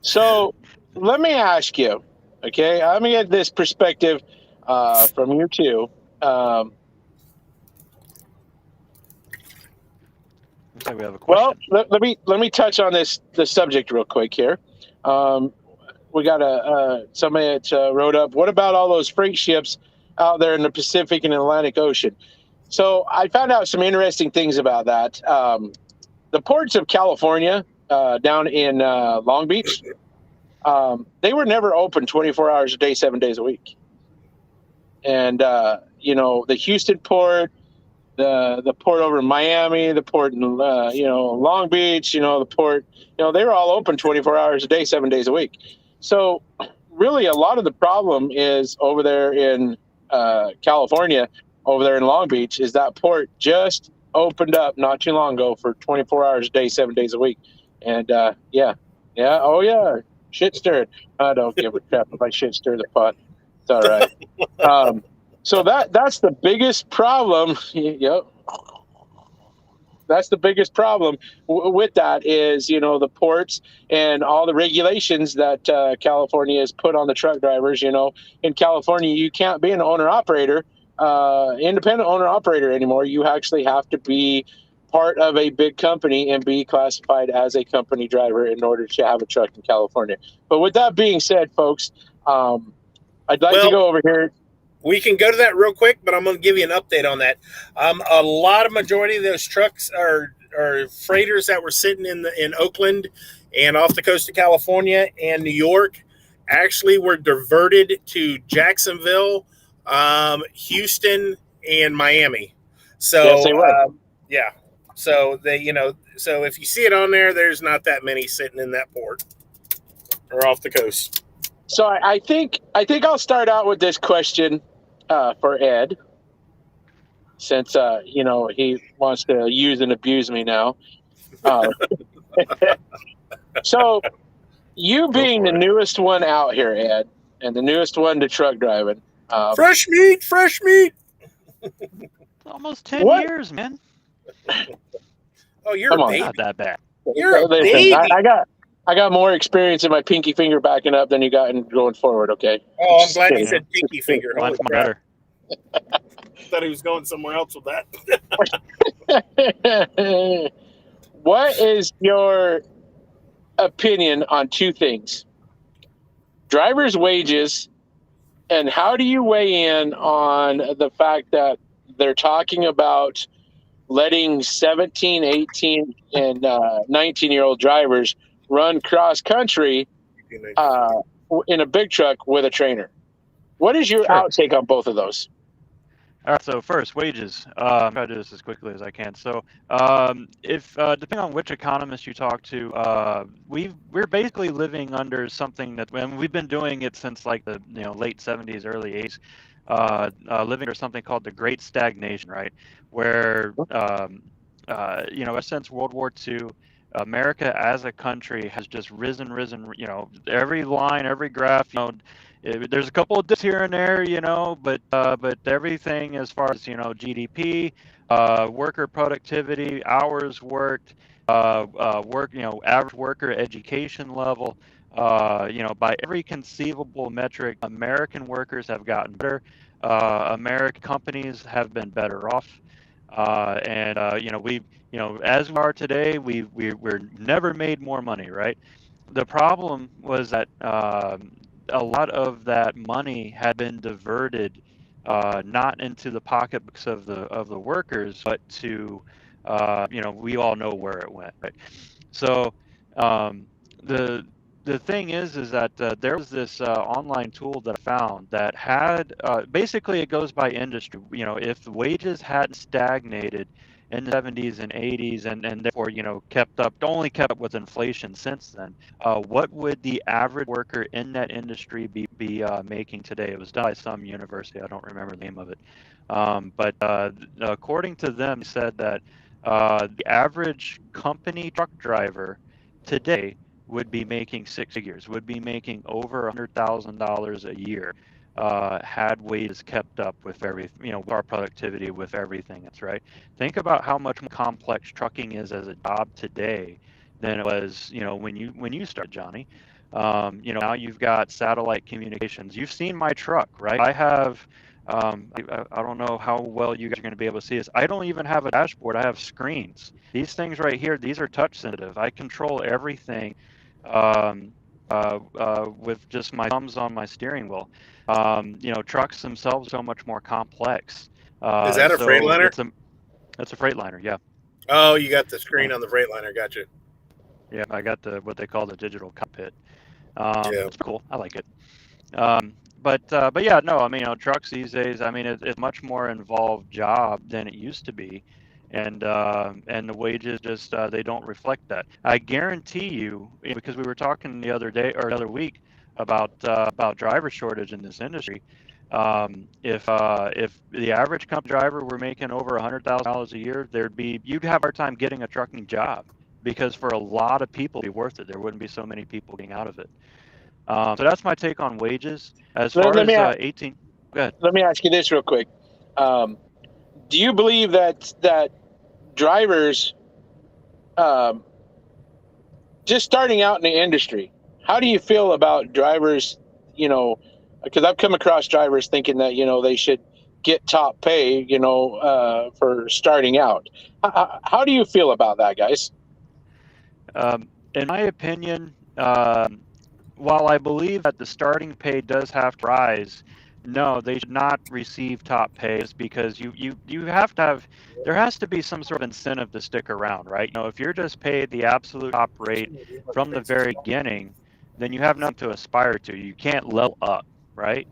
So let me ask you, okay? I'm going to get this perspective from you too. Looks like we have a question. Well, let me touch on the subject real quick here. We got somebody that wrote up. What about all those freight ships out there in the Pacific and Atlantic Ocean? So I found out some interesting things about that. The ports of California down in Long Beach, they were never open 24 hours a day, 7 days a week. And the Houston port, the port over in Miami, the port in Long Beach, the port, they were all open 24 hours a day, 7 days a week. So really a lot of the problem is over there in California, over there in Long Beach, is that port just opened up not too long ago for 24 hours a day, 7 days a week. And shit stirred. I don't give a crap if I shit stir the pot. It's all right. So that's the biggest problem. Yep. That's the biggest problem with that is, the ports and all the regulations that California has put on the truck drivers. In California, you can't be an owner-operator, independent owner-operator anymore. You actually have to be part of a big company and be classified as a company driver in order to have a truck in California. But with that being said, folks, I'd like to go over here. We can go to that real quick, but I'm going to give you an update on that. A lot of majority of those trucks are freighters that were sitting in Oakland and off the coast of California and New York actually were diverted to Jacksonville, Houston, and Miami. So, yes, they were. yeah. So so if you see it on there, there's not that many sitting in that port or off the coast. So I think I'll start out with this question for Ed, since he wants to use and abuse me now. So you being the newest one out here, Ed, and the newest one to truck driving. Fresh meat. Almost 10 years, man. Oh, you're a baby. Not that bad. You're a baby. I got more experience in my pinky finger backing up than you got in going forward, okay? Oh, I'm glad you said pinky finger. Mine's better. Thought he was going somewhere else with that. What is your opinion on two things? Drivers' wages, and how do you weigh in on the fact that they're talking about letting 17, 18, and 19-year-old drivers run cross country in a big truck with a trainer? What is your outtake on both of those? All right, so first, wages. I'll try to do this as quickly as I can. So if depending on which economist you talk to, we're basically living under something that, and we've been doing it since like the late 70s, early 80s, living under something called the Great Stagnation, right? Where since World War II, America as a country has just risen. Every line, every graph, there's a couple of dips here and there, but everything as far as GDP, worker productivity, hours worked, average worker education level, by every conceivable metric, American workers have gotten better. American companies have been better off, as we are today, we're never made more money, right? The problem was that a lot of that money had been diverted, not into the pocketbooks of the workers, but to we all know where it went, right? So the thing is that there was this online tool that I found that had basically it goes by industry. If the wages hadn't stagnated in the 70s and 80s and therefore kept up with inflation since then, what would the average worker in that industry be making today? It was done by some university, I don't remember the name of it, but according to them, they said that the average company truck driver today would be making six figures, would be making over $100,000 a year, had wages kept up with our productivity with everything. That's right. Think about how much more complex trucking is as a job today than it was, when you started, Johnny. Now you've got satellite communications. You've seen my truck, right? I have. I don't know how well you guys are going to be able to see this. I don't even have a dashboard. I have screens. These things right here, these are touch sensitive. I control everything with just my thumbs on my steering wheel. Trucks themselves are so much more complex. Is that a So Freightliner? it's a Freightliner, yeah. Oh, you got the screen on the Freightliner. Gotcha. Yeah, I got what they call the digital cockpit. Yeah. It's cool. I like it. But yeah, no, I mean, trucks these days, I mean, it's a much more involved job than it used to be, and the wages just they don't reflect that. I guarantee you, because we were talking the other day or the other week about driver shortage in this industry. If the average company driver were making over $100,000 a year, you'd have a hard time getting a trucking job, because for a lot of people, it'd be worth it. There wouldn't be so many people getting out of it. So that's my take on wages. As far Let me as 18, go ahead. let me ask you this real quick. Do you believe that drivers, just starting out in the industry, how do you feel about drivers? Because I've come across drivers thinking that they should get top pay, for starting out. How do you feel about that, guys? In my opinion, while I believe that the starting pay does have to rise, no, they should not receive top pays, because you have to have, there has to be some sort of incentive to stick around, right? If you're just paid the absolute top rate from the very beginning, then you have nothing to aspire to. You can't level up, right?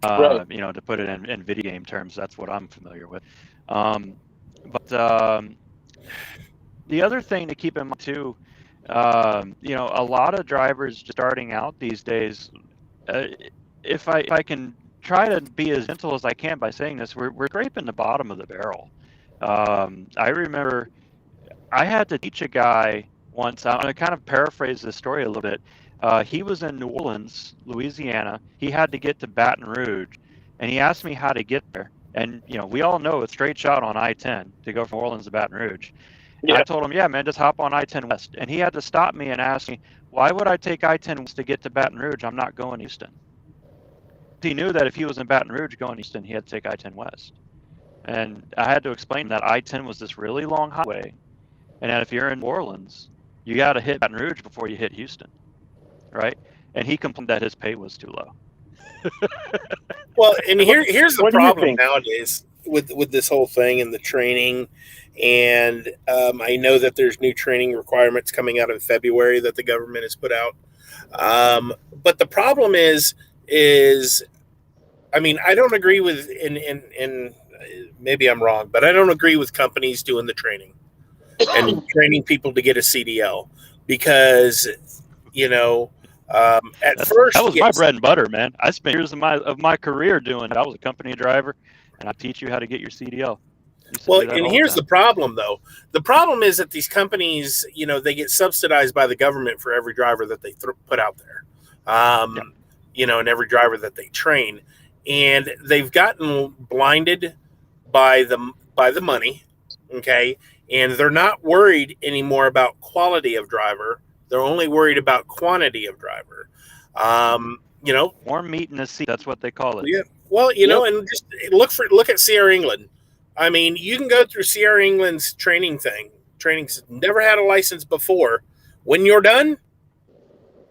Right. To put it in video game terms, that's what I'm familiar with. But the other thing to keep in mind too, a lot of drivers starting out these days, if I can try to be as gentle as I can by saying this, we're scraping the bottom of the barrel. I remember I had to teach a guy once. I'm going to kind of paraphrase this story a little bit. He was in New Orleans, Louisiana. He had to get to Baton Rouge, and he asked me how to get there. And we all know it's straight shot on I-10 to go from New Orleans to Baton Rouge. Yeah. I told him, yeah, man, just hop on I-10 West. And he had to stop me and ask me, why would I take I-10 West to get to Baton Rouge? I'm not going to Houston. He knew that if he was in Baton Rouge going to Houston, he had to take I-10 West. And I had to explain that I-10 was this really long highway, and that if you're in New Orleans, you got to hit Baton Rouge before you hit Houston, right? And he complained that his pay was too low. Well, and here's the What do you problem think? nowadays with this whole thing and the training. And I know that there's new training requirements coming out in February that the government has put out. But the problem is, I mean, I don't agree with, and maybe I'm wrong, but I don't agree with companies doing the training and training people to get a CDL, because, at first, that was my yes, bread and butter, man. I spent years of my career doing it. I was a company driver, and I teach you how to get your CDL. Well, and here's the problem, though. The problem is that these companies, they get subsidized by the government for every driver that they put out there, and every driver that they train, and they've gotten blinded by the money, okay, and they're not worried anymore about quality of driver. They're only worried about quantity of driver. Warm meat in the seat. That's what they call it. Yeah. Well, and just look at Sierra England. I mean, you can go through Sierra England's training's never had a license before. When you're done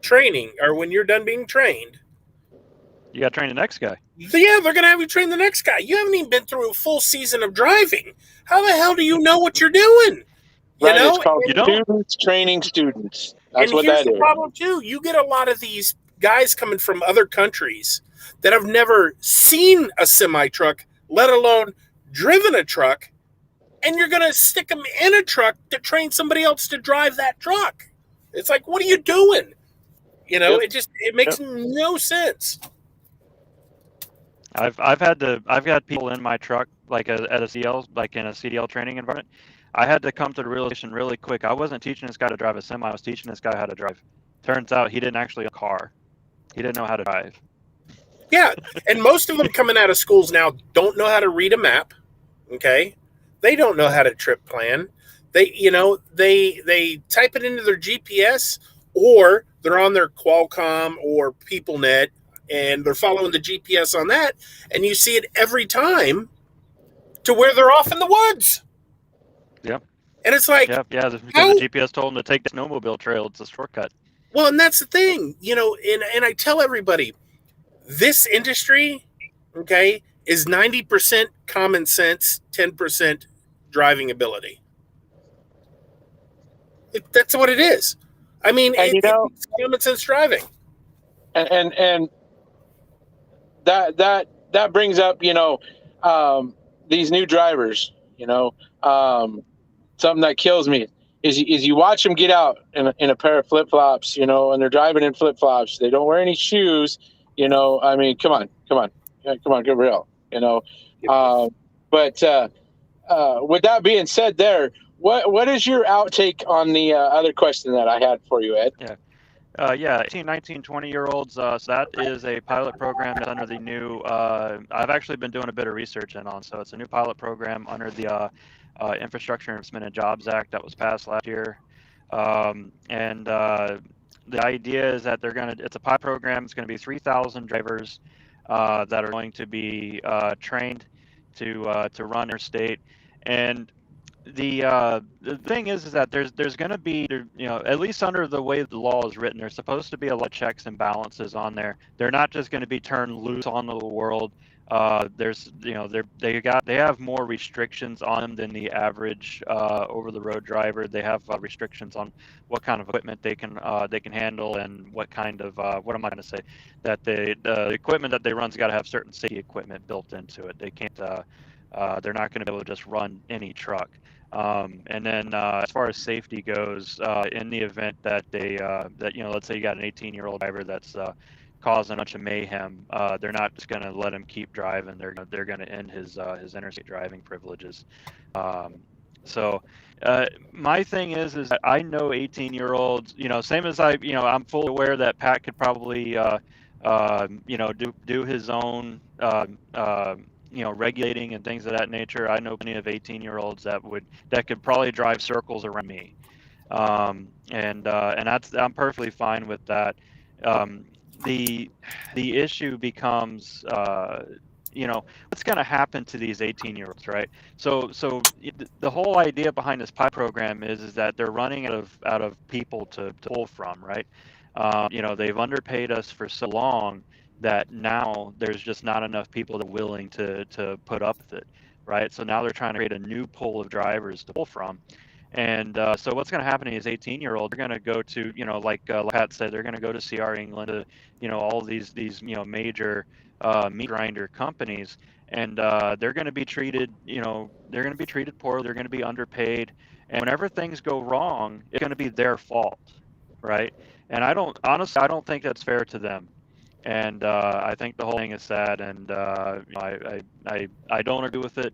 training, or when you're done being trained, You got to train the next guy. yeah, they're going to have you train the next guy. You haven't even been through a full season of driving. How the hell do you know what you're doing? Right, it's called You don't? students training students. That's And what here's that the is. problem too. You get a lot of these guys coming from other countries that have never seen a semi truck, let alone driven a truck, and you're going to stick them in a truck to train somebody else to drive that truck. It's like, what are you doing? Yep. It makes no sense. I've got people in my truck, like at a CDL, like in a CDL training environment. I had to come to the realization really quick. I wasn't teaching this guy to drive a semi. I was teaching this guy how to drive. Turns out he didn't actually own a car. He didn't know how to drive. Yeah, and most of them coming out of schools now don't know how to read a map. Okay, they don't know how to trip plan. They type it into their GPS, or they're on their Qualcomm or PeopleNet, and they're following the GPS on that, and you see it every time to where they're off in the woods. Yep. And it's like, Yep. Yeah, because how? the GPS told him to take the snowmobile trail. It's a shortcut. Well, and that's the thing, and I tell everybody, this industry, okay, is 90% common sense, 10% driving ability. That's what it is. I mean, And it's common sense driving. and that brings up, these new drivers, something that kills me is you watch them get out in a pair of flip-flops, and they're driving in flip-flops. They don't wear any shoes, I mean, come on, get real, but with that being said there, what is your outtake on the other question that I had for you, Ed? Yeah, 18, 19, 20-year-olds. So that is a pilot program that's under the new. I've actually been doing a bit of research on. So it's a new pilot program under the Infrastructure Investment and Jobs Act that was passed last year. And the idea is that it's a pilot program. It's going to be 3,000 drivers that are going to be trained to run interstate. And the thing is that there's going to be, at least under the way the law is written, there's supposed to be a lot of checks and balances on there. They're not just going to be turned loose on the world. There's they have more restrictions on them than the average over the road driver. They have restrictions on what kind of equipment they can handle, and what kind of what am I going to say, that the equipment that they run's got to have certain safety equipment built into it. They can't they're not going to be able to just run any truck. And then as far as safety goes, in the event that let's say you got an 18-year-old driver that's causing a bunch of mayhem, they're not just going to let him keep driving. They're going to end his interstate driving privileges. So my thing is that I know 18-year-olds, same as I'm fully aware that Pat could probably do his own regulating and things of that nature. I know plenty of 18-year-olds that could probably drive circles around me, and I'm perfectly fine with that. The issue becomes, what's going to happen to these 18-year-olds, right? So the whole idea behind this PI program is that they're running out of people to pull from, right? They've underpaid us for so long that now there's just not enough people that are willing to put up with it, right? So now they're trying to create a new pool of drivers to pull from. And so what's going to happen is 18-year-olds are going to go to, like Pat said, they're going to go to CR England, to, all these major meat grinder companies, and they're going to be treated, poor. They're going to be underpaid, and whenever things go wrong, it's going to be their fault, right? And I don't think that's fair to them. And I think the whole thing is sad, and I don't agree with it.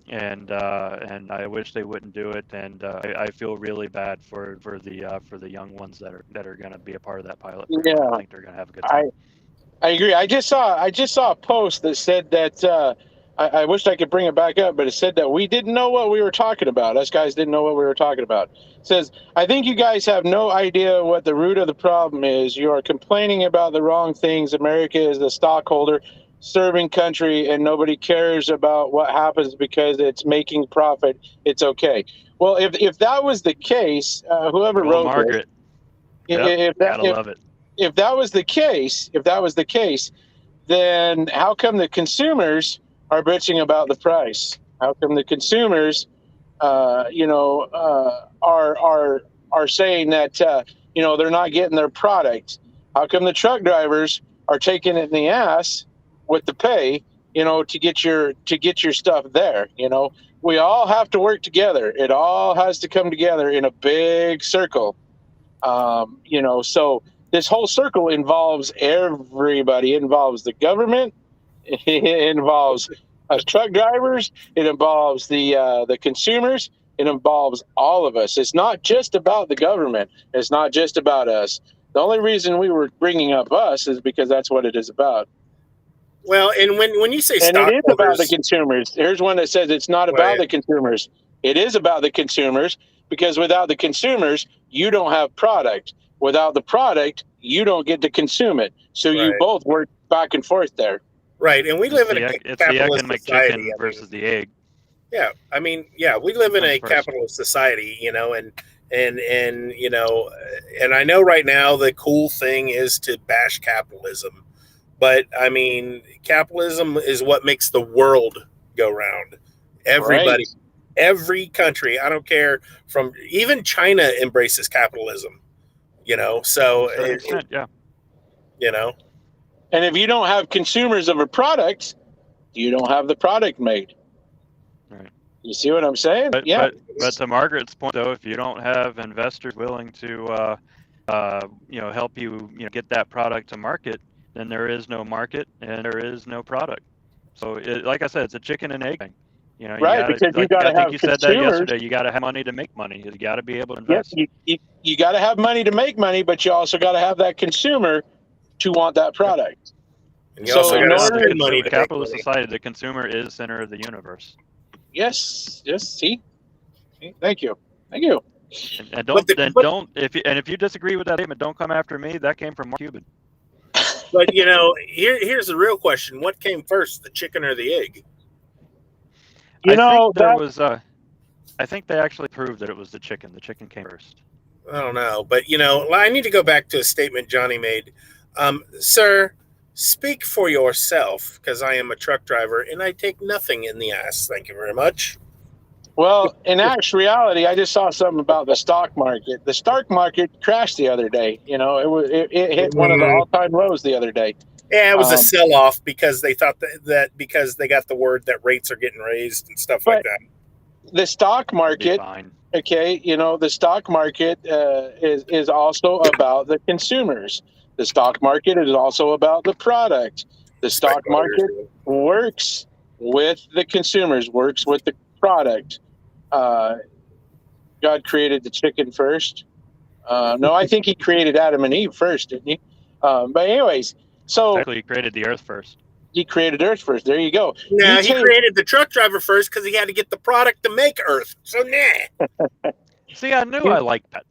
And I wish they wouldn't do it. And I feel really bad for the young ones that are going to be a part of that pilot program. Yeah, I think they're going to have a good time. I agree. I just saw a post that said that I wished I could bring it back up, but it said that we didn't know what we were talking about. Us guys didn't know what we were talking about. It says, I think you guys have no idea what the root of the problem is. You are complaining about the wrong things. America is the stockholder serving country, and nobody cares about what happens because it's making profit. It's okay. Well, if that was the case, whoever wrote Margaret. Gotta love it. If that was the case, then how come the consumers are bitching about the price? How come the consumers, are saying that they're not getting their product? How come the truck drivers are taking it in the ass with the pay, to get your stuff there? We all have to work together. It all has to come together in a big circle. So this whole circle involves everybody. It involves the government. It involves us truck drivers. It involves the consumers. It involves all of us. It's not just about the government. It's not just about us. The only reason we were bringing up us is because that's what it is about. Well, and when you say And it is about the stockholders, consumers. Here's one that says it's not about the consumers. It is about the consumers, because without the consumers, you don't have product. Without the product, you don't get to consume it. So you Right. both work back and forth there. right, and we live in a It's the capitalist economic society. chicken versus the egg. Yeah, I mean, yeah, we live in a Comes first. capitalist society, you know, and you know, and I know right now the cool thing is to bash capitalism, but I mean, capitalism is what makes the world go round. Everybody, Right. every country, I don't care, from even China embraces capitalism, you know. So, To an extent, yeah. you know, And if you don't have consumers of a product, you don't have the product made. Right. You see what I'm saying? But, Yeah. but to Margaret's point, though, if you don't have investors willing to, help you, get that product to market, then there is no market and there is no product. So, like I said, it's a chicken and egg thing. You know, Right, because you got to I think have you said that consumers. yesterday. You got to have money to make money. You got to be able to Yes, invest. you got to have money to make money, but you also got to have that consumer to want that product. and you So also in got to order- spend money to make capitalist money. society, the consumer is center of the universe. Yes. See? Thank you. And if you disagree with that statement, don't come after me. That came from Mark Cuban. But you know, here's the real question: what came first, the chicken or the egg? I think they actually proved that it was the chicken. The chicken came first. I don't know, but you know, I need to go back to a statement Johnny made. Sir, speak for yourself, because I am a truck driver and I take nothing in the ass. Thank you very much. Well, in actual reality, I just saw something about the stock market. The stock market crashed the other day. You know, it hit one of the all-time lows the other day. Yeah, it was a sell-off because they thought that because they got the word that rates are getting raised and stuff like that. The stock market, okay, you know, the stock market is also about the consumers. The stock market is also about the product. The stock market works with the consumers, works with the product. God created the chicken first. No, I think he created Adam and Eve first, didn't he? But anyways, so Actually, he created the earth first. He created Earth first. There you go. No, he created the truck driver first because he had to get the product to make Earth. So nah. See, I knew I liked that.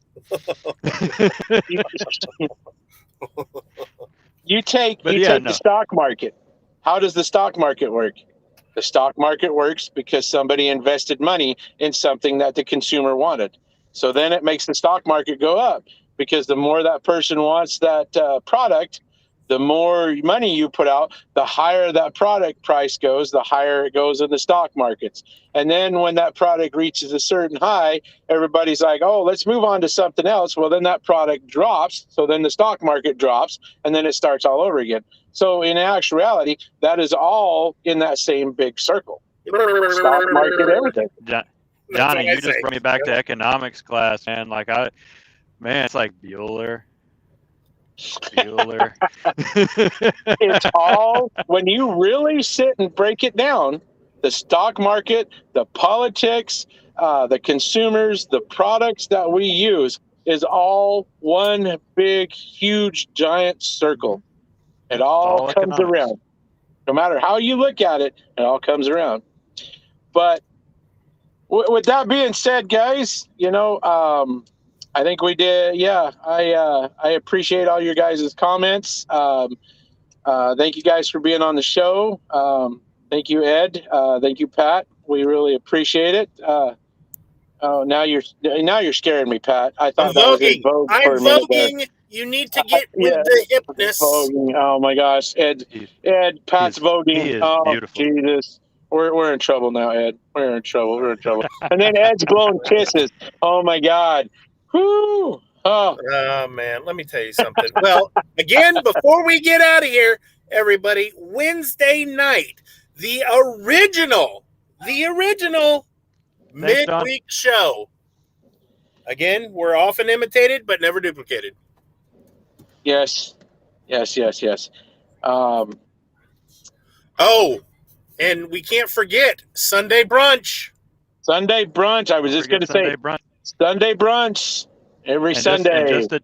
You take the stock market. How does the stock market work? The stock market works because somebody invested money in something that the consumer wanted. So then it makes the stock market go up, because the more that person wants that product, the more money you put out, the higher that product price goes, the higher it goes in the stock markets. And then when that product reaches a certain high, everybody's like, oh, let's move on to something else. Well, then that product drops. So then the stock market drops, and then it starts all over again. So in actuality, that is all in that same big circle. Stock market, everything. Johnny, you just brought me back to economics class, man. It's like Bueller. It's all, when you really sit and break it down, the stock market, the politics, the consumers, the products that we use is all one big, huge, giant circle. It all comes around. No matter how you look at it, it all comes around. But with that being said, guys, you know, I think we did. Yeah, I appreciate all your guys' comments. Thank you guys for being on the show. Thank you, Ed. Thank you, Pat. We really appreciate it. Now you're scaring me, Pat. I thought I'm that was in voguing. vogue for I'm a minute there. voguing. You need to get with the hipness. Voguing. Oh my gosh, Ed, Pat's voguing. He is beautiful. Jesus. We're in trouble now, Ed. We're in trouble. And then Ed's blowing kisses. Oh my God. Whoo. Oh man, let me tell you something. Well, again, before we get out of here, everybody, Wednesday night, the original midweek show. Again, we're often imitated, but never duplicated. Yes. And we can't forget Sunday brunch. Sunday brunch. I was just going to say Sunday brunch. Sunday brunch every And Sunday. just to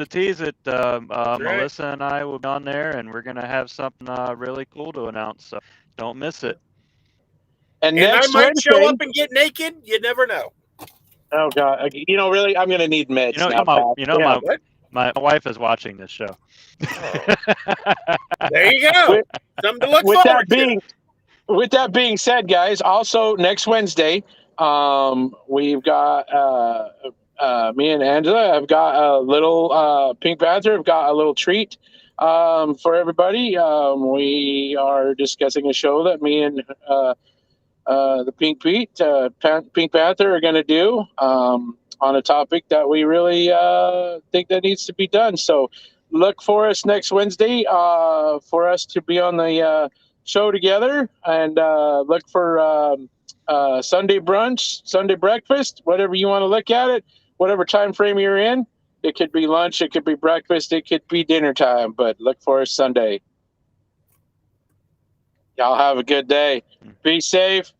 tease it, right. Melissa and I will be on there, and we're going to have something really cool to announce. So don't miss it. And I next might Wednesday, show up and get naked. You never know. Oh God! You know, really, I'm going to need meds now. My wife is watching this show. There you go. Something to look forward to. With that being said, guys, also next Wednesday, we've got me and Angela have got a little Pink Panther. Have got a little treat for everybody. We are discussing a show that me and the Pink Panther are going to do on a topic that we really think that needs to be done. So look for us next Wednesday for us to be on the show together, and look for Sunday brunch, Sunday breakfast, whatever you want to look at it, whatever time frame you're in. It could be lunch, it could be breakfast, it could be dinner time, but look for us Sunday. Y'all have a good day. Be safe.